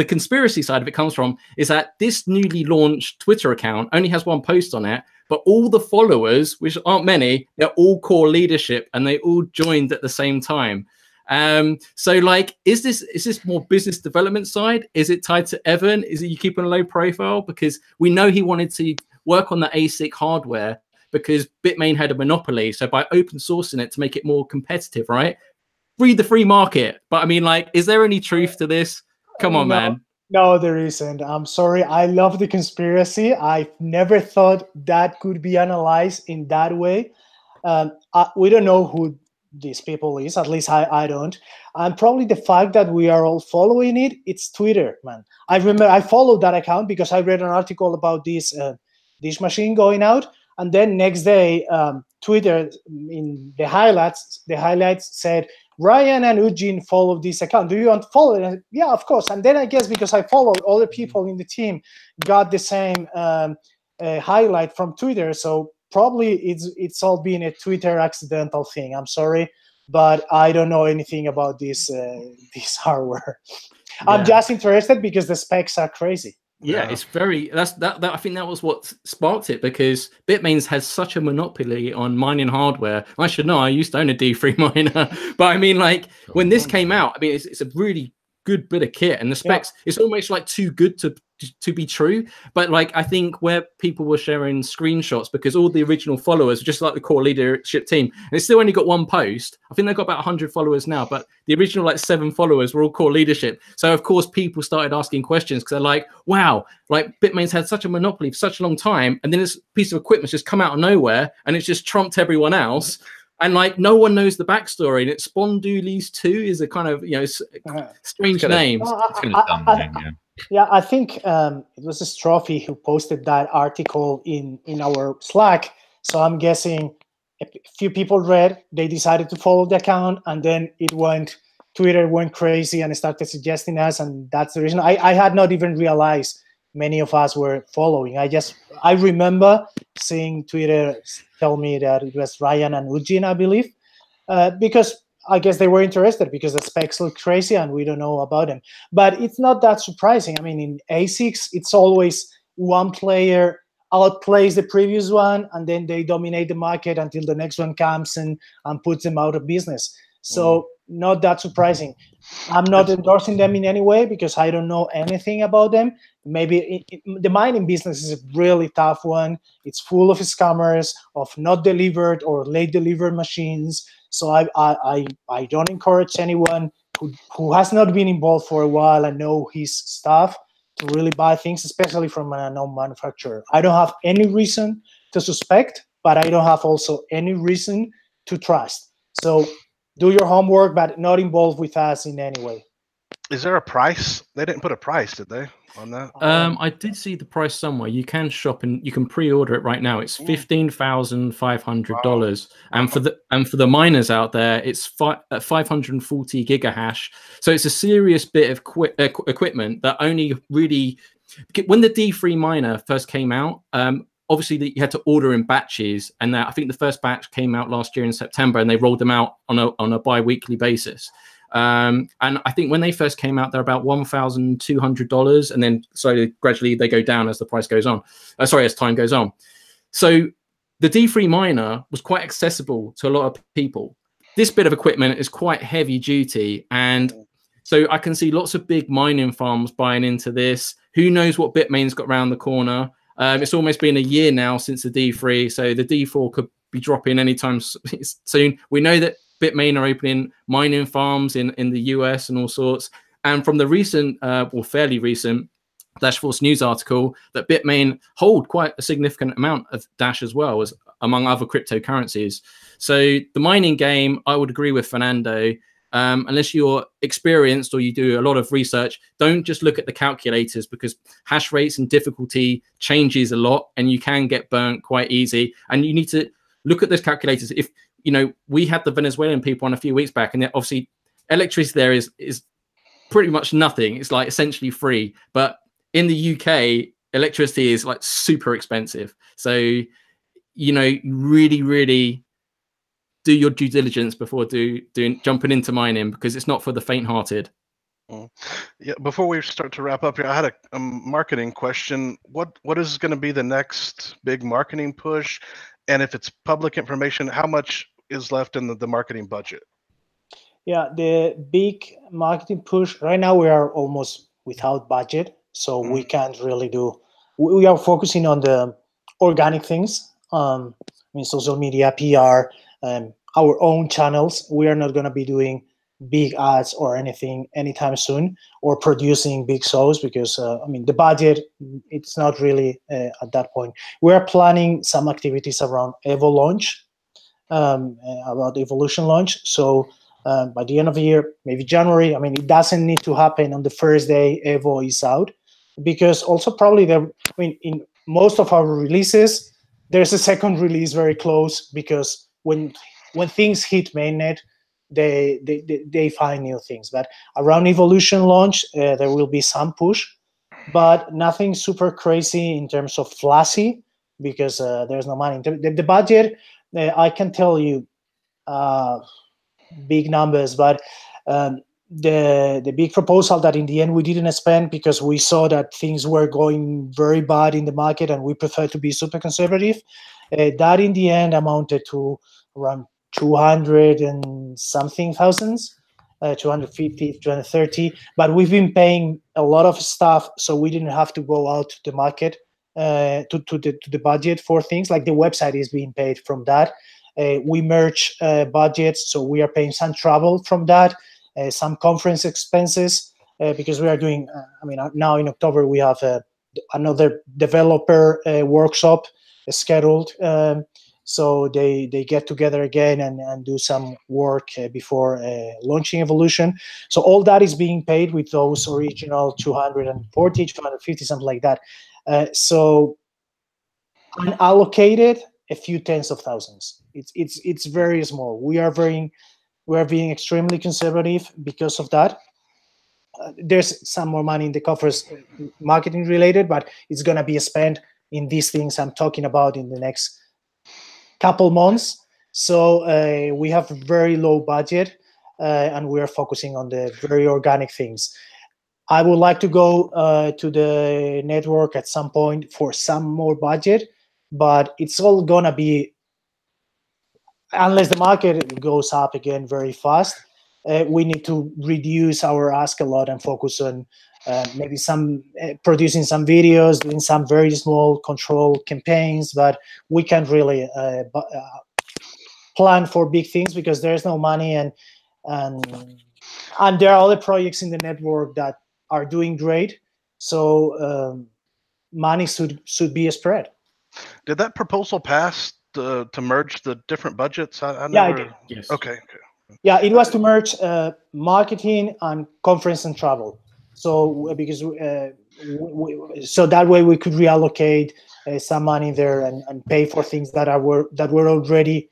conspiracy side of it comes from is that this newly launched Twitter account only has one post on it, but all the followers, which aren't many, they're all core leadership and they all joined at the same time. So like, is this more business development side? Is it tied to Evan? Is it you keeping a low profile? Because we know he wanted to work on the ASIC hardware because Bitmain had a monopoly. So by open sourcing it to make it more competitive, right? Free the free market. But I mean, like, is there any truth to this? Come on, man. No, there isn't. I'm sorry. I love the conspiracy. I've never thought that could be analyzed in that way. We don't know who these people is, at least I don't. And probably the fact that we are all following it, it's Twitter, man. I remember I followed that account because I read an article about this machine going out, and then next day Twitter in the highlights said Ryan and Eugene followed this account. Do you want to follow it? And, yeah, of course. And then I guess because I followed, other people in the team got the same highlight from Twitter. So probably it's all been a Twitter accidental thing. I'm sorry, but I don't know anything about this hardware. Yeah. I'm just interested because the specs are crazy. Yeah, it's very that I think that was what sparked it, because Bitmain's has such a monopoly on mining hardware. I should know, I used to own a D3 miner, but I mean, like, when this came out, I mean, it's a really good bit of kit, and the specs, it's almost like too good to be true. But like, I think where people were sharing screenshots, because all the original followers, just like the core leadership team, and it's still only got one post. I think they've got about 100 followers now, but the original like 7 followers were all core leadership. So of course people started asking questions, because they're like, wow, like Bitmain's had such a monopoly for such a long time, and then this piece of equipment's just come out of nowhere and it's just trumped everyone else. And like, no one knows the backstory, and it's Spondoolies2 is a kind of, you know, strange name. Yeah, I think it was Strophy who posted that article in our Slack. So I'm guessing a few people read, they decided to follow the account, and then Twitter went crazy and started suggesting us, and that's the reason. I had not even realized many of us were following. I remember seeing Twitter tell me that it was Ryan and Eugene, I believe, because I guess they were interested because the specs look crazy and we don't know about them. But it's not that surprising. I mean, in ASICs, it's always one player outplays the previous one, and then they dominate the market until the next one comes and puts them out of business. So not that surprising. I'm not endorsing them in any way because I don't know anything about them. Maybe the mining business is a really tough one. It's full of scammers, of not delivered or late delivered machines. So I don't encourage anyone who has not been involved for a while and know his stuff to really buy things, especially from an unknown manufacturer. I don't have any reason to suspect, but I don't have also any reason to trust. So do your homework, but not involved with us in any way. Is there a price? They didn't put a price, did they, on that? I did see the price somewhere. You can shop and you can pre-order it right now. It's $15,500, and for the miners out there, it's 540 gigahash. So it's a serious bit of equipment that only really, when the D3 miner first came out, obviously you had to order in batches, and I think the first batch came out last year in September, and they rolled them out on a bi-weekly basis. And I think when they first came out, they're about $1,200, and then slowly, gradually, they go down as the price goes on. As time goes on. So the D3 miner was quite accessible to a lot of people. This bit of equipment is quite heavy duty, and so I can see lots of big mining farms buying into this. Who knows what Bitmain's got around the corner? It's almost been a year now since the D3, so the D4 could be dropping anytime soon. We know that Bitmain are opening mining farms in the US and all sorts. And from the recent, or fairly recent, Dashforce news article, that Bitmain hold quite a significant amount of Dash as well, as among other cryptocurrencies. So the mining game, I would agree with Fernando. Unless you're experienced or you do a lot of research, don't just look at the calculators, because hash rates and difficulty changes a lot, and you can get burnt quite easy. And you need to look at those calculators. If we had the Venezuelan people on a few weeks back, and obviously electricity there is pretty much nothing. It's like essentially free. But in the UK, electricity is like super expensive. So, really, really do your due diligence before jumping into mining, because it's not for the faint-hearted. Yeah. Before we start to wrap up here, I had a marketing question. What is going to be the next big marketing push? And if it's public information, how much is left in the marketing budget? Yeah, the big marketing push right now, we are almost without budget, so we can't really do. We are focusing on the organic things. Social media, PR, our own channels. We are not going to be doing big ads or anything anytime soon, or producing big shows, because the budget, it's not really at that point. We are planning some activities around Evo launch, about Evolution launch. So by the end of the year, maybe January, it doesn't need to happen on the first day Evo is out, because also probably in most of our releases, there's a second release very close, because when things hit mainnet, they find new things. But around Evolution launch, there will be some push, but nothing super crazy in terms of flashy, because there's no money. The budget, I can tell you big numbers, but the big proposal that in the end we didn't spend, because we saw that things were going very bad in the market and we prefer to be super conservative, that in the end amounted to around 200 and something thousands, 250, 230. But we've been paying a lot of stuff, so we didn't have to go out to the market to the budget for things like the website is being paid from that. We merge budgets, so we are paying some travel from that, some conference expenses, because we are doing. Now in October we have another developer workshop scheduled. So they get together again and do some work before launching Evolution. So all that is being paid with those original 240, 250, something like that. So unallocated, a few tens of thousands. It's very small. We are being extremely conservative because of that. There's some more money in the coffers, marketing related, but it's gonna be spent in these things I'm talking about in the next couple months. So we have very low budget, and we are focusing on the very organic things. I would like to go to the network at some point for some more budget, but it's all gonna be, unless the market goes up again very fast, we need to reduce our ask a lot and focus on maybe some producing some videos, doing some very small control campaigns, but we can't really plan for big things because there's no money, and there are other projects in the network that are doing great. So money should be spread. Did that proposal pass to merge the different budgets? Yeah, I did. Yes. Okay. Yeah, it was to merge marketing and conference and travel. So because so that way we could reallocate some money there and pay for things that were already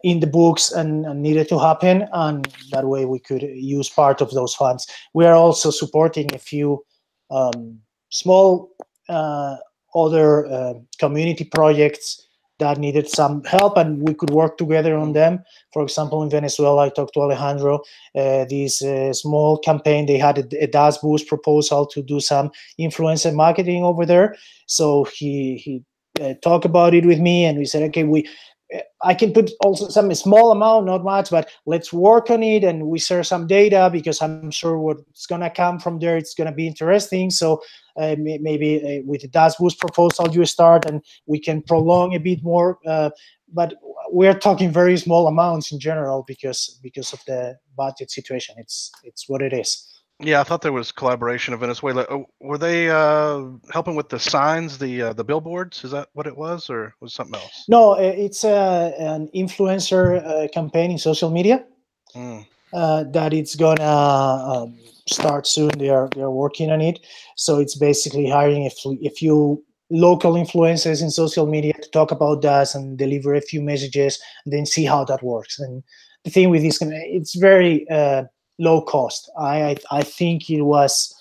in the books and needed to happen, and that way we could use part of those funds. We are also supporting a few small other community projects that needed some help, and we could work together on them. For example, in Venezuela, I talked to Alejandro. This small campaign, they had a Dash Boost proposal to do some influencer marketing over there. So he talked about it with me, and we said, okay, I can put also some small amount, not much, but let's work on it, and we share some data because I'm sure what's gonna come from there, it's gonna be interesting. So maybe with the Dash Boost proposal you start, and we can prolong a bit more. But we're talking very small amounts in general because of the budget situation. It's what it is. Yeah, I thought there was collaboration in Venezuela. Were they helping with the signs, the billboards? Is that what it was, or was it something else? No, it's an influencer campaign in social media that it's gonna start soon. They are working on it. So it's basically hiring a few local influencers in social media to talk about that and deliver a few messages, and then see how that works. And the thing with this, it's very low cost. I think it was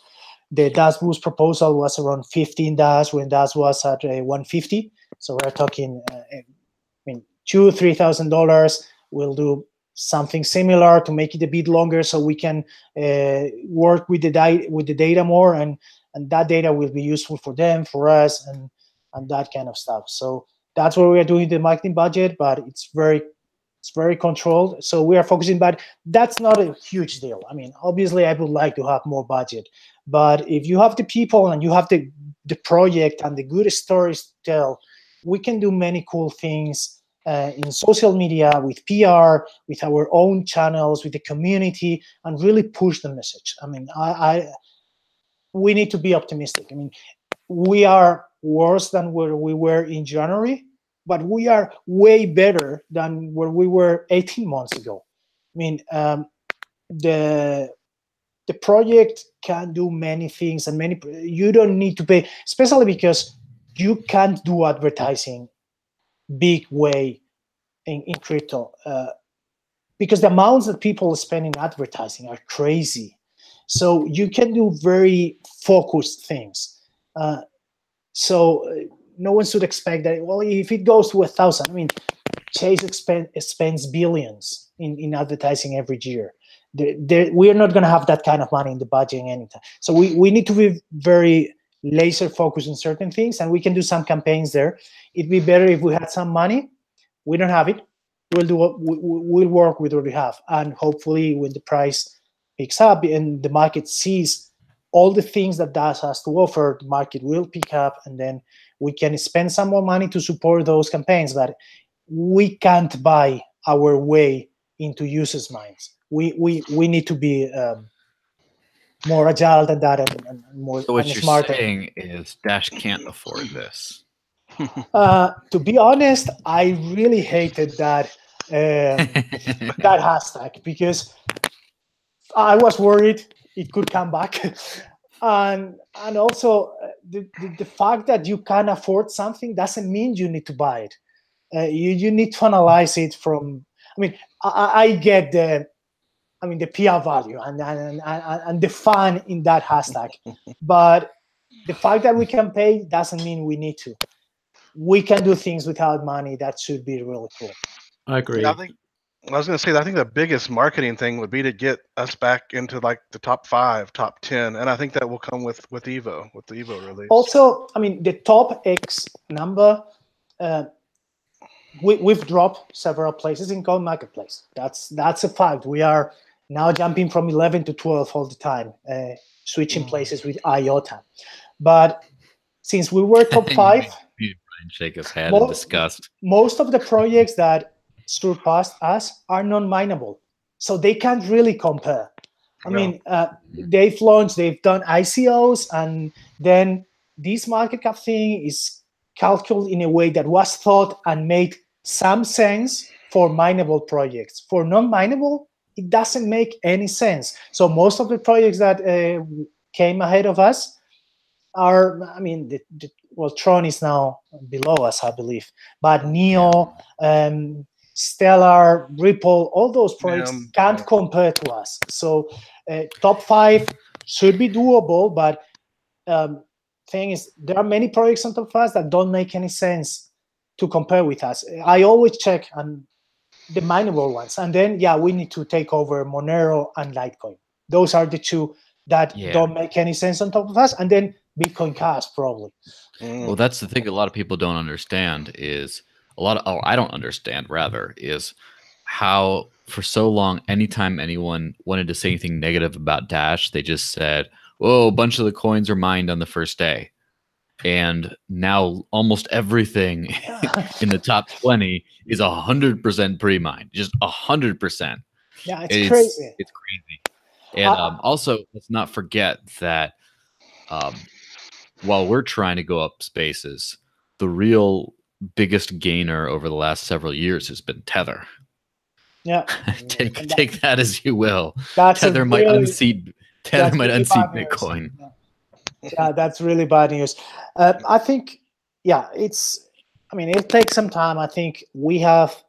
the Dash Boost proposal was around 15 Dash when Dash was at 150. So we're talking, I mean, $2,000-3,000. We'll do something similar to make it a bit longer, so we can work with the data more, and that data will be useful for them, for us, and that kind of stuff. So that's where we are doing the marketing budget, but it's very controlled. So we are focusing, but that's not a huge deal. I mean, obviously, I would like to have more budget, but if you have the people and you have the project and the good stories to tell, we can do many cool things in social media, with PR, with our own channels, with the community, and really push the message. I mean, we need to be optimistic. I mean, we are worse than where we were in January, but we are way better than where we were 18 months ago. I mean, the project can do many things, and you don't need to pay, especially because you can't do advertising big way in crypto, because the amounts that people spend in advertising are crazy. So you can do very focused things. So no one should expect that, well, if it goes to 1,000, I mean, Chase spends billions in advertising every year. We are not going to have that kind of money in the budget anytime. So we need to be very laser focused on certain things, and we can do some campaigns there. It'd be better if we had some money. We don't have it. We'll work with what we have, and hopefully when the price picks up and the market sees all the things that Dash has to offer, the market will pick up, and then we can spend some more money to support those campaigns. But we can't buy our way into users' minds. We need to be more agile than that, and more. So what and you're smarter. saying is Dash can't afford this. To be honest, I really hated that that hashtag, because I was worried it could come back, and also the fact that you can afford something doesn't mean you need to buy it. You need to analyze it from. I mean, I get the PR value and the fun in that hashtag, but the fact that we can pay doesn't mean we need to. We can do things without money. That should be really cool. I agree. Yeah, I was going to say, I think the biggest marketing thing would be to get us back into like the top 5, top 10, and I think that will come with Evo, with the Evo release. Also, I mean, the top X number, we've dropped several places in Coin Marketplace. That's a fact. We are now jumping from 11 to 12 all the time, switching places with IOTA. But since we were top 5, Brian shake his head in disgust. Most of the projects that surpassed us are non-mineable, so they can't really compare. I mean, they've done ICOs, and then this market cap thing is calculated in a way that was thought and made some sense for mineable projects. For non-mineable, it doesn't make any sense. So most of the projects that came ahead of us are, I mean, well, Tron is now below us, I believe, but Neo, Stellar, Ripple, all those projects can't compare to us. So top 5 should be doable, but thing is, there are many projects on top 5 that don't make any sense to compare with us. I always check on the mineable ones, and then we need to take over Monero and Litecoin. Those are the 2 that don't make any sense on top of us, and then Bitcoin Cash probably. Well, that's the thing a lot of people don't understand is I don't understand rather, is how for so long, anytime anyone wanted to say anything negative about Dash, they just said, "Oh, a bunch of the coins are mined on the first day." And now almost everything in the top 20 is 100% pre-mined, just 100%. Yeah, it's crazy. It's crazy. And also, let's not forget that while we're trying to go up spaces, the real biggest gainer over the last several years has been Tether. Yeah, take that as you will. Tether might unseat Bitcoin. Yeah, that's really bad news. I think, it takes some time. I think we have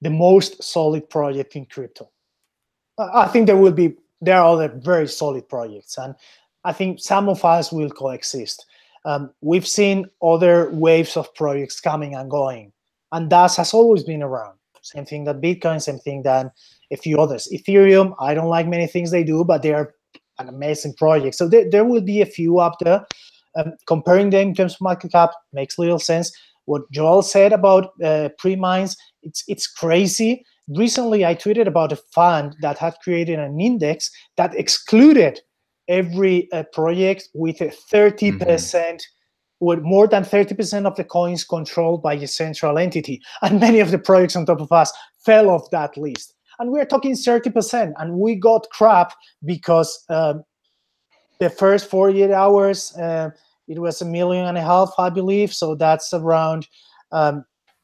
the most solid project in crypto. I think there are other very solid projects, and I think some of us will coexist. We've seen other waves of projects coming and going, and Dash has always been around. Same thing that Bitcoin, same thing that a few others. Ethereum, I don't like many things they do, but they are an amazing project. So there will be a few up there. Comparing them in terms of market cap makes little sense. What Joel said about pre-mines, it's crazy. Recently, I tweeted about a fund that had created an index that excluded every project with a 30%, with more than 30% of the coins controlled by a central entity. And many of the projects on top of us fell off that list. And we're talking 30%, and we got crap because the first 48 hours, it was 1.5 million, I believe. So that's around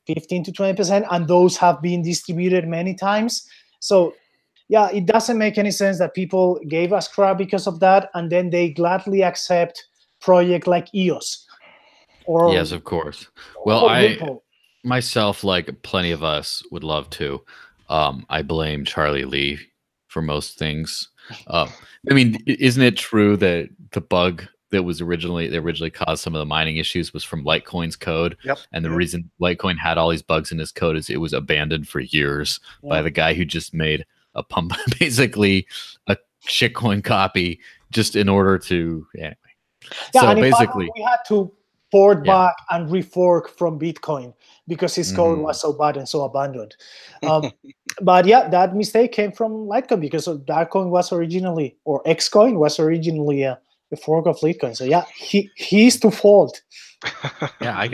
15 to 20%, and those have been distributed many times. So yeah, it doesn't make any sense that people gave us crap because of that, and then they gladly accept project like EOS. Yes, of course. Well, I myself, like plenty of us, would love to. I blame Charlie Lee for most things. I mean, isn't it true that the bug that originally caused some of the mining issues was from Litecoin's code? Yep. And the reason Litecoin had all these bugs in his code is it was abandoned for years by the guy who just made a pump, basically a shitcoin copy, just in order to anyway. Yeah, so and basically, we had to port back and refork from Bitcoin because his code was so bad and so abandoned. But yeah, that mistake came from Litecoin because Darkcoin was originally, or Xcoin was originally a fork of Litecoin. So yeah, he's to fault. Yeah,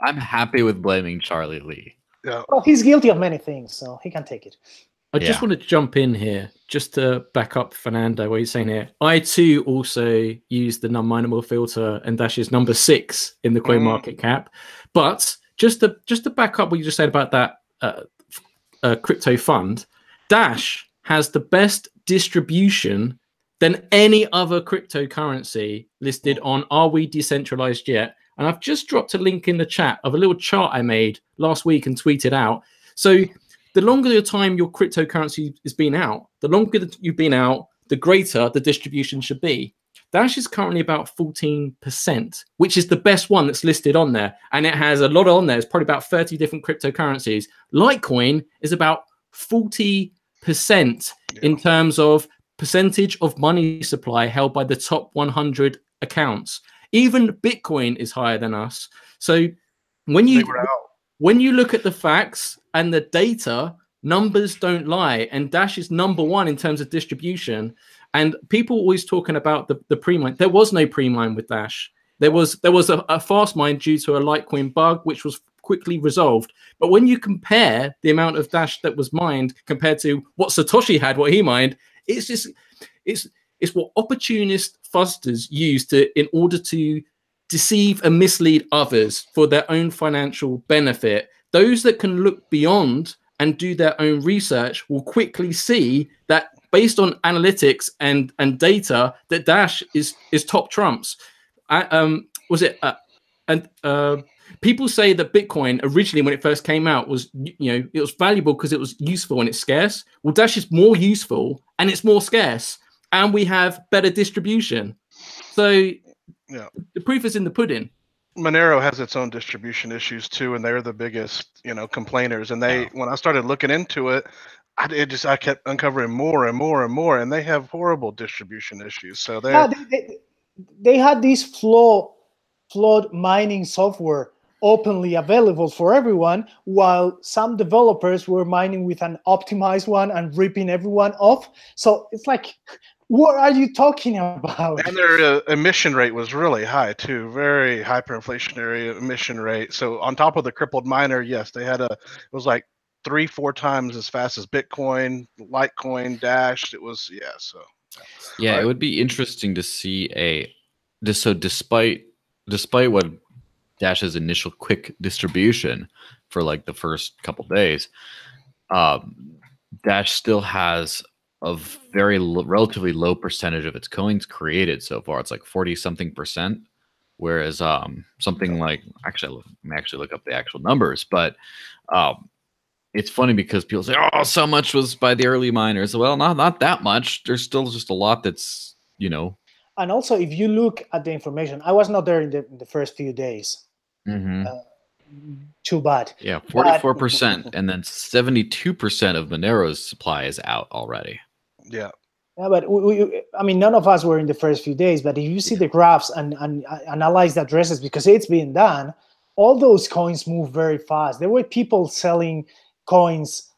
I'm happy with blaming Charlie Lee. Yeah. Well, he's guilty of many things, so he can take it. I just want to jump in here just to back up Fernando, what he's saying here. I too also use the non-mineable filter, and Dash is number 6 in the coin market cap. But just to back up what you just said about that crypto fund, Dash has the best distribution than any other cryptocurrency listed on Are We Decentralized Yet? And I've just dropped a link in the chat of a little chart I made last week and tweeted out. So the longer the time your cryptocurrency has been out, the longer that you've been out, the greater the distribution should be. Dash is currently about 14%, which is the best one that's listed on there. And it has a lot on there. It's probably about 30 different cryptocurrencies. Litecoin is about 40% in terms of percentage of money supply held by the top 100 accounts. Even Bitcoin is higher than us. So when you look at the facts and the data, numbers don't lie. And Dash is number 1 in terms of distribution. And people always talking about the pre-mine. There was no pre-mine with Dash. There was a fast mine due to a Litecoin bug, which was quickly resolved. But when you compare the amount of Dash that was mined compared to what Satoshi had, what he mined, it's what opportunist fuzzers use in order to deceive and mislead others for their own financial benefit. those that can look beyond and do their own research will quickly see that based on analytics and data, that Dash is top trumps. People say that Bitcoin originally, when it first came out, was, it was valuable because it was useful and it's scarce. Well, Dash is more useful and it's more scarce, and we have better distribution. So yeah, the proof is in the pudding. Monero has its own distribution issues too, and they're the biggest, complainers. And when I started looking into it, I kept uncovering more and more and more, and they have horrible distribution issues. So they had this flawed mining software openly available for everyone, while some developers were mining with an optimized one and ripping everyone off. So it's like, what are you talking about? And their emission rate was really high too, very hyperinflationary emission rate. So on top of the crippled miner, yes, they had it was like 3-4 times as fast as Bitcoin, Litecoin, Dash. It was, Yeah, it would be interesting to see despite what Dash's initial quick distribution for like the first couple days, Dash still has a very relatively low percentage of its coins created so far. It's like 40-something%, whereas something like, actually, let me actually look up the actual numbers, but it's funny because people say, oh, so much was by the early miners. Well, not that much. There's still just a lot that's, And also, if you look at the information, I was not there in the first few days. Mm-hmm. Too bad. Yeah, 44%, and then 72% of Monero's supply is out already. Yeah. Yeah, but none of us were in the first few days. But if you see the graphs and analyze the addresses, because it's being done, all those coins move very fast. There were people selling coins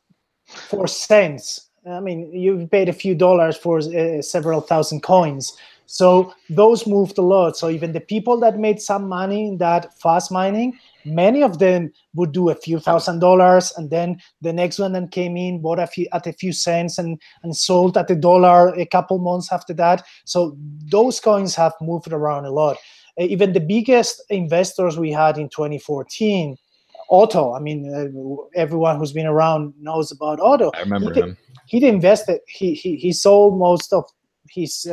for cents. You paid a few dollars for several thousand coins. So those moved a lot. So even the people that made some money in that fast mining, many of them would do a few $1,000s, and then the next one that came in bought at a few cents and sold at $1 a couple months after that. So those coins have moved around a lot. Even the biggest investors we had in 2014, Otto. Everyone who's been around knows about Otto. I remember him. He invested. He sold most of his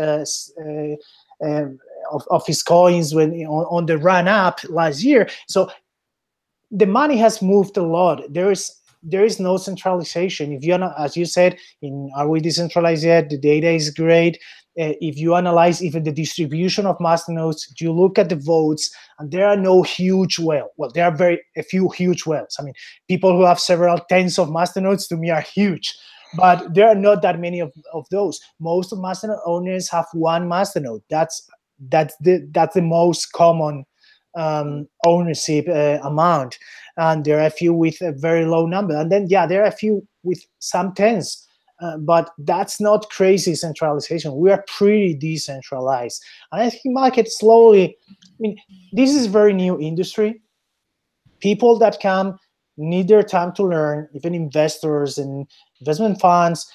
of his coins when on the run up last year. So the money has moved a lot. There is no centralization. If you, as you said, are we decentralized yet? The data is great. If you analyze even the distribution of masternodes, you look at the votes, and there are no huge whales. Well, there are a few huge whales. People who have several tens of masternodes, to me, are huge. But there are not that many of those. Most of masternode owners have one masternode. That's the most common ownership amount. And there are a few with a very low number. And then, there are a few with some tens. But that's not crazy centralization. We are pretty decentralized. And I think market slowly, this is a very new industry. People that come need their time to learn, even investors and investment funds,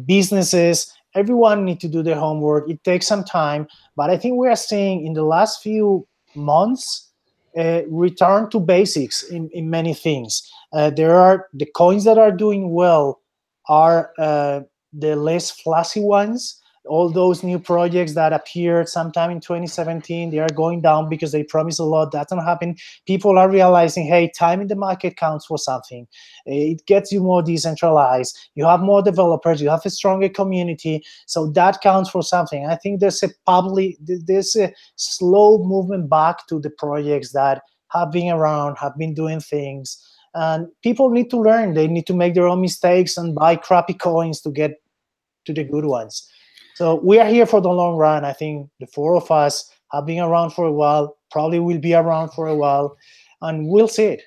businesses, everyone need to do their homework. It takes some time, but I think we are seeing in the last few months return to basics in many things. There are the coins that are doing well are the less flashy ones. All those new projects that appeared sometime in 2017, they are going down because they promise a lot. That's not happening. People are realizing, hey, time in the market counts for something. It gets you more decentralized. You have more developers. You have a stronger community. So that counts for something. I think there's a slow movement back to the projects that have been around, have been doing things. And people need to learn. They need to make their own mistakes and buy crappy coins to get to the good ones. So we are here for the long run. I think the four of us have been around for a while, probably will be around for a while, and we'll see it.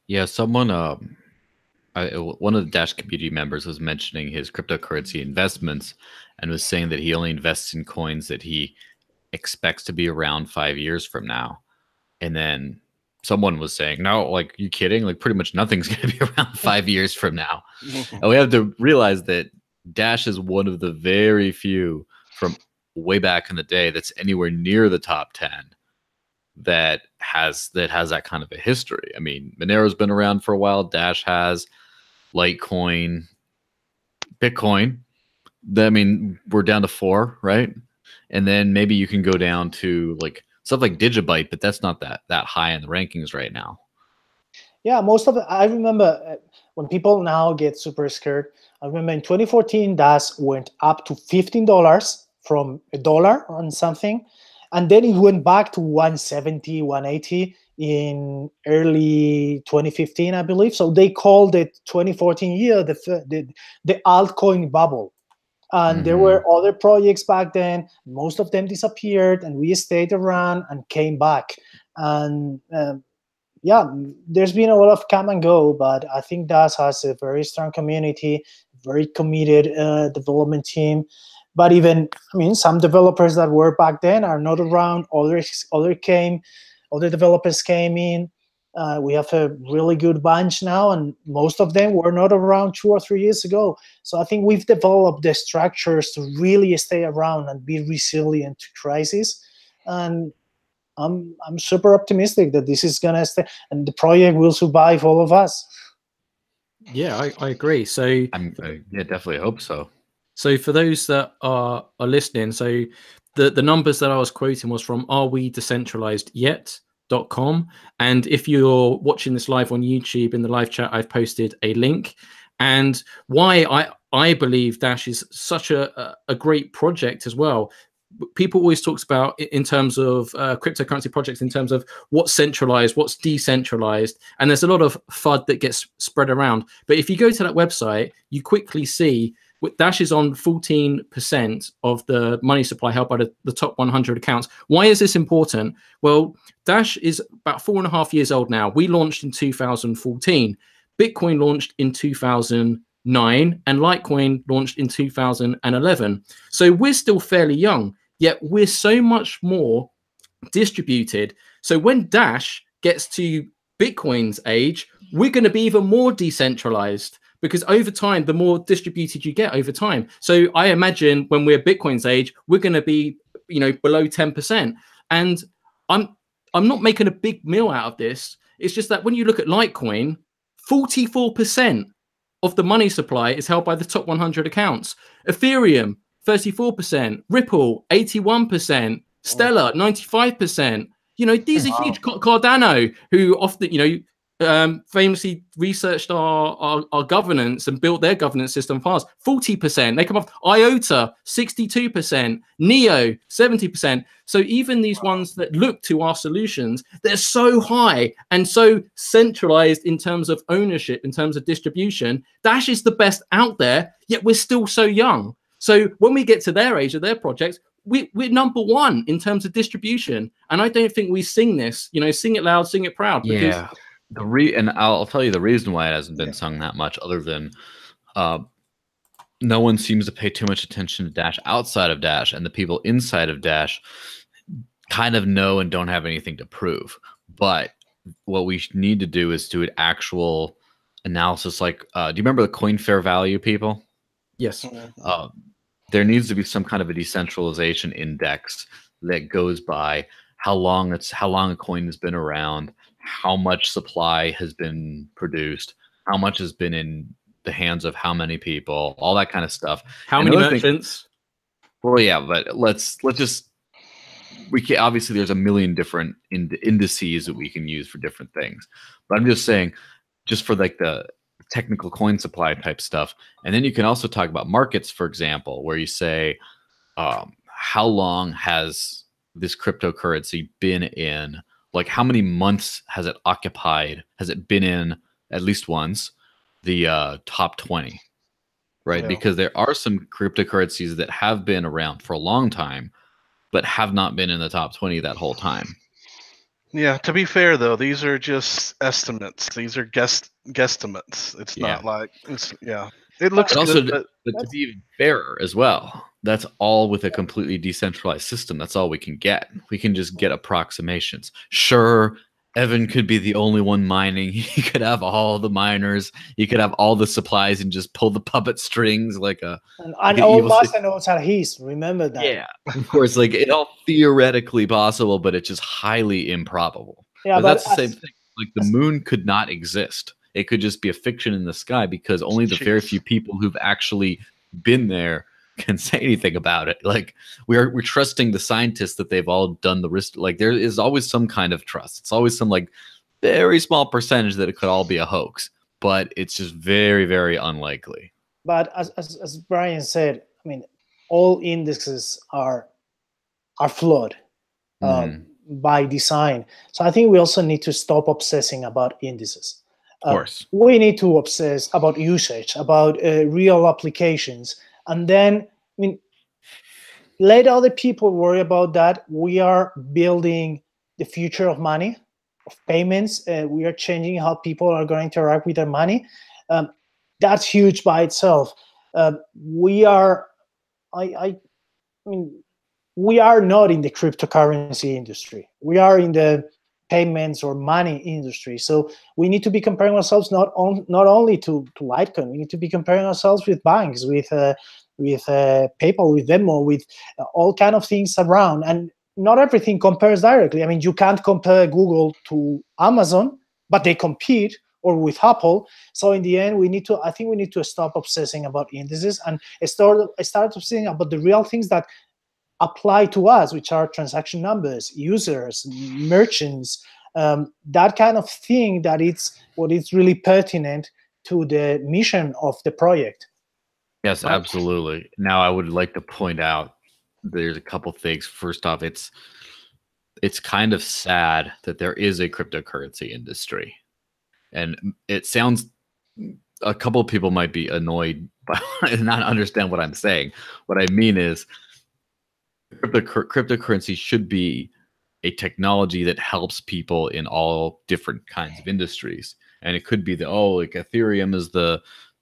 Yeah, someone, one of the Dash community members was mentioning his cryptocurrency investments and was saying that he only invests in coins that he expects to be around 5 years from now. And then someone was saying, no, like, you kidding? Like, pretty much nothing's going to be around 5 years from now. And we have to realize that Dash is one of the very few from way back in the day that's anywhere near the top 10 that has that kind of a history. I mean, Monero's been around for a while. Dash has, Litecoin, Bitcoin. I mean, we're down to 4, right? And then maybe you can go down to like stuff like Digibyte, but that's not that high in the rankings right now. Yeah, most of it. I remember when people now get super scared. I remember in 2014, Dash went up to $15 from $1 on something, and then it went back to 170, 180 in early 2015, I believe. So they called it 2014 year the altcoin bubble. And there were other projects back then. Most of them disappeared, and we stayed around and came back. And yeah, there's been a lot of come and go, but I think Dash has a very strong community, very committed development team. But even, I mean, some developers that were back then are not around. Other developers came in. We have a really good bunch now, and most of them were not around 2 or 3 years ago. So I think we've developed the structures to really stay around and be resilient to crisis. And I'm super optimistic that this is gonna stay, and the project will survive all of us. Yeah, I agree. So I definitely hope so. So for those that are listening, so the numbers that I was quoting was from arewedecentralizedyet.com. And if you're watching this live on YouTube, in the live chat, I've posted a link. And why I believe Dash is such a great project as well. People always talks about in terms of cryptocurrency projects, in terms of what's centralized, what's decentralized, and there's a lot of FUD that gets spread around. But if you go to that website, you quickly see Dash is on 14% of the money supply held by the top 100 accounts. Why is this important? Well, Dash is about 4.5 years old now. We launched in 2014. Bitcoin launched in 2009, and Litecoin launched in 2011. So we're still fairly young, yet we're so much more distributed. So when Dash gets to Bitcoin's age, we're going to be even more decentralized, because over time, the more distributed you get over time. So I imagine when we're Bitcoin's age, we're going to be, below 10%. And I'm not making a big meal out of this. It's just that when you look at Litecoin, 44% of the money supply is held by the top 100 accounts. Ethereum, 34%. Ripple, 81%. Stellar, 95%. These are huge. Cardano, who often, famously researched our governance and built their governance system fast. 40%. They come off. IOTA, 62%. Neo, 70%. So even these ones that look to our solutions, they're so high and so centralized in terms of ownership, in terms of distribution. Dash is the best out there, yet we're still so young. So when we get to their age of their projects, we're number one in terms of distribution. And I don't think we sing this, sing it loud, sing it proud. Because yeah. And I'll tell you the reason why it hasn't been sung that much, other than no one seems to pay too much attention to Dash outside of Dash, and the people inside of Dash kind of know and don't have anything to prove. But what we need to do is do an actual analysis. Like, do you remember the coin fair value people? Yes. There needs to be some kind of a decentralization index that goes by how long a coin has been around, how much supply has been produced, how much has been in the hands of how many people, all that kind of stuff. How many merchants? Well, yeah, but let's just, obviously there's a million different indices that we can use for different things. But I'm just saying, just for like the technical coin supply type stuff. And then you can also talk about markets, for example, where you say, how long has this cryptocurrency been in? Like, how many months has it occupied? Has it been in at least once the top 20, right? Yeah. Because there are some cryptocurrencies that have been around for a long time, but have not been in the top 20 that whole time. Yeah, to be fair though, these are just estimates. These are guesstimates. It's not like it looks but good, also, but to be even fairer as well, that's all with a completely decentralized system. That's all we can get. We can just get approximations. Sure, Evan could be the only one mining. He could have all the miners. He could have all the supplies and just pull the puppet strings like a. And an all evil master nodes are his. Remember that. Yeah, of course. Like it's all theoretically possible, but it's just highly improbable. Yeah, but that's the same as- thing. Like the moon could not exist. It could just be a fiction in the sky because only the very few people who've actually been there can say anything about it. Like we're trusting the scientists that they've all done the risk. Like there is always some kind of trust. It's always some like very small percentage that it could all be a hoax, but it's just very, very unlikely. But as Brian said, I mean, all indexes are flawed by design. So I think we also need to stop obsessing about indices. Of course. We need to obsess about usage, about real applications. And then, I mean, let other people worry about that. We are building the future of money, of payments. We are changing how people are going to interact with their money. That's huge by itself. We are, I mean, we are not in the cryptocurrency industry. We are in the payments or money industry. So we need to be comparing ourselves not only to Litecoin. We need to be comparing ourselves with banks, with PayPal, with Venmo, with all kind of things around. And not everything compares directly. I mean, you can't compare Google to Amazon, but they compete, or with Apple. So in the end, I think we need to stop obsessing about indices and start obsessing about the real things that apply to us, which are transaction numbers, users, merchants, that kind of thing. That it's what is really pertinent to the mission of the project. Yes, absolutely. Now, I would like to point out there's a couple things. First off, it's kind of sad that there is a cryptocurrency industry, and it sounds a couple of people might be annoyed by and not understand what I'm saying. What I mean is, cryptocurrency should be a technology that helps people in all different kinds of industries, and it could be like Ethereum is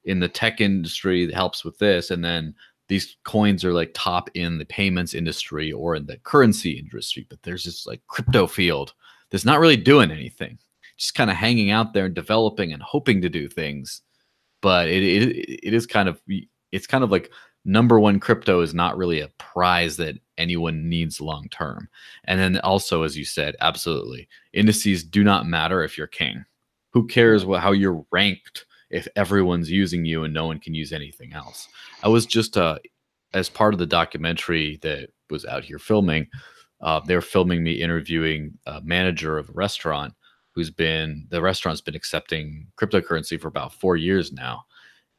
in the tech industry that helps with this, and then these coins are like top in the payments industry or in the currency industry. But there's this like crypto field that's not really doing anything, just kind of hanging out there and developing and hoping to do things. But it is kind of, it's kind of like number one crypto is not really a prize that anyone needs long term. And then also, as you said, absolutely, indices do not matter if you're king. Who cares how you're ranked if everyone's using you and no one can use anything else? I was just as part of the documentary that was out here filming, they were filming me interviewing a manager of a restaurant the restaurant's been accepting cryptocurrency for about 4 years now.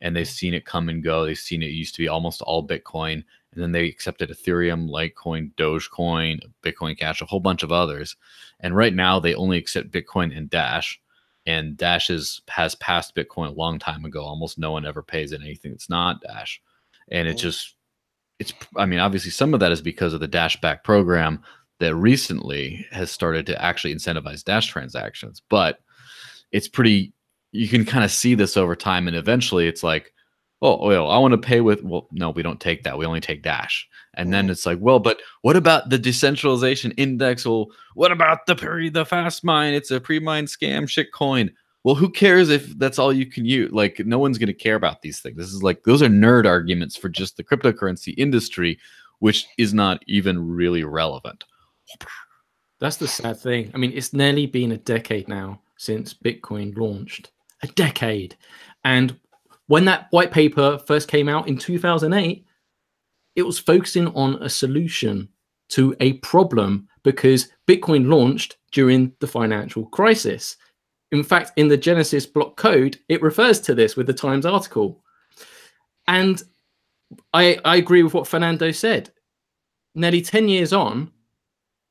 And they've seen it come and go. They've seen it used to be almost all Bitcoin. And then they accepted Ethereum, Litecoin, Dogecoin, Bitcoin Cash, a whole bunch of others. And right now they only accept Bitcoin and Dash. And Dash has passed Bitcoin a long time ago. Almost no one ever pays in anything that's not Dash. And I mean, obviously some of that is because of the Dash back program that recently has started to actually incentivize Dash transactions. But it's you can kind of see this over time, and eventually it's like, oh, well, I want to pay with, well, no, we don't take that. We only take Dash. And then it's like, well, but what about the decentralization index? Well, what about the fast mine? It's a pre-mined scam shitcoin. Well, who cares if that's all you can use? Like, no one's going to care about these things. This is like, those are nerd arguments for just the cryptocurrency industry, which is not even really relevant. That's the sad thing. I mean, it's nearly been a decade now since Bitcoin launched. A decade. And when that white paper first came out in 2008, it was focusing on a solution to a problem because Bitcoin launched during the financial crisis. In fact, in the Genesis block code, it refers to this with the Times article. And I agree with what Fernando said. Nearly 10 years on,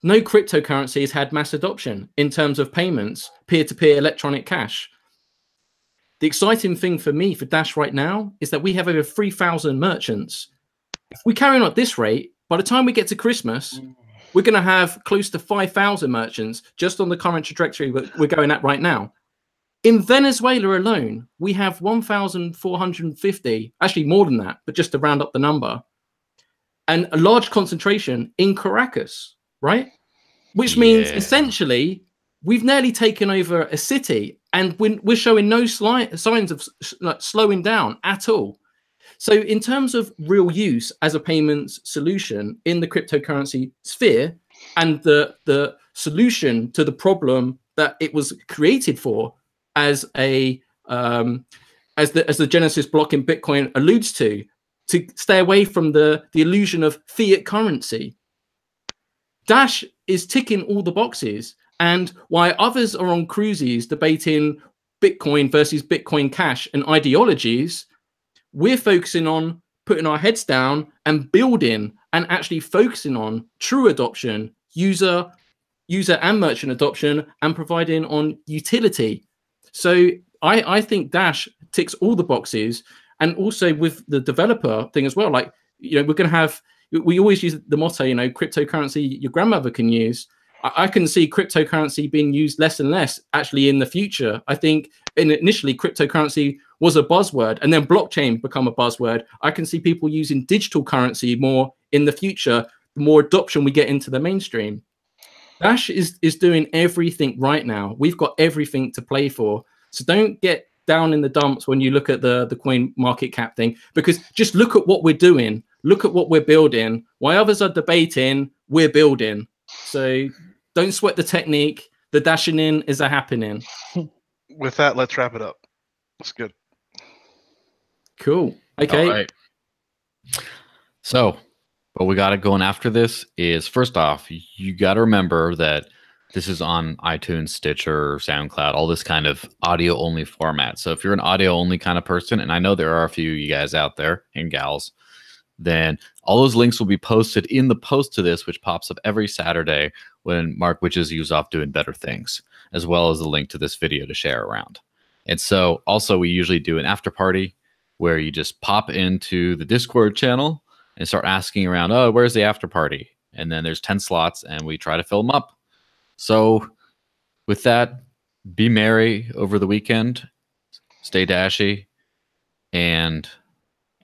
no cryptocurrency has had mass adoption in terms of payments, peer-to-peer electronic cash. The exciting thing for me for Dash right now is that we have over 3,000 merchants. If we carry on at this rate, by the time we get to Christmas, we're going to have close to 5,000 merchants just on the current trajectory we're going at right now. In Venezuela alone, we have 1,450, actually more than that, but just to round up the number, and a large concentration in Caracas, right? Which means essentially we've nearly taken over a city, and we're showing no signs of like slowing down at all. So in terms of real use as a payments solution in the cryptocurrency sphere, and the solution to the problem that it was created for, as the Genesis block in Bitcoin alludes to stay away from the illusion of fiat currency, Dash is ticking all the boxes. And while others are on cruises debating Bitcoin versus Bitcoin Cash and ideologies, we're focusing on putting our heads down and building and actually focusing on true adoption, user and merchant adoption, and providing on utility. So I think Dash ticks all the boxes. And also with the developer thing as well, like, we're going to have, we always use the motto, cryptocurrency your grandmother can use. I can see cryptocurrency being used less and less actually in the future. I think initially cryptocurrency was a buzzword, and then blockchain become a buzzword. I can see people using digital currency more in the future, the more adoption we get into the mainstream. Dash is doing everything right now. We've got everything to play for. So don't get down in the dumps when you look at the coin market cap thing, because just look at what we're doing. Look at what we're building. While others are debating, we're building. So don't sweat the technique. The dashing in is a happening. With that, let's wrap it up. That's good. Cool. Okay. All right. So what we got it going after this is, first off, you got to remember that this is on iTunes, Stitcher, SoundCloud, all this kind of audio only format. So if you're an audio only kind of person, and I know there are a few of you guys out there and gals, then all those links will be posted in the post to this, which pops up every Saturday when Mark Witches is off doing better things, as well as the link to this video to share around. And so also we usually do an after party where you just pop into the Discord channel and start asking around, oh, where's the after party? And then there's 10 slots and we try to fill them up. So with that, be merry over the weekend, stay dashy, and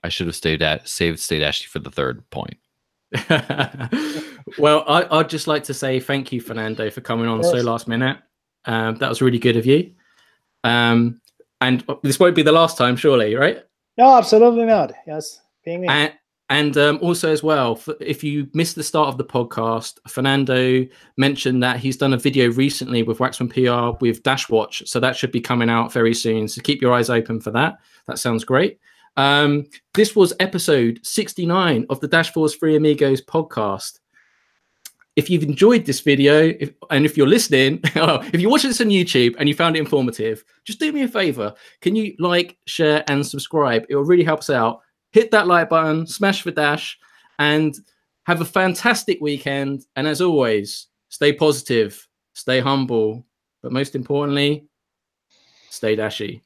I should have saved stay dashy for the third point. Well, I'd just like to say thank you, Fernando, for coming on so last minute. That was really good of you. And this won't be the last time, surely, right? No, absolutely not. Yes, being me. And also as well, if you missed the start of the podcast, Fernando mentioned that he's done a video recently with Waxman PR with Dashwatch. So that should be coming out very soon. So keep your eyes open for that. That sounds great. This was episode 69 of the Dash Force Free Amigos podcast. If you've enjoyed this video, if you're listening, if you're watching this on YouTube and you found it informative, just do me a favor. Can you like, share, and subscribe? It will really help us out. Hit that like button, smash for Dash, and have a fantastic weekend. And as always, stay positive, stay humble, but most importantly, stay dashy.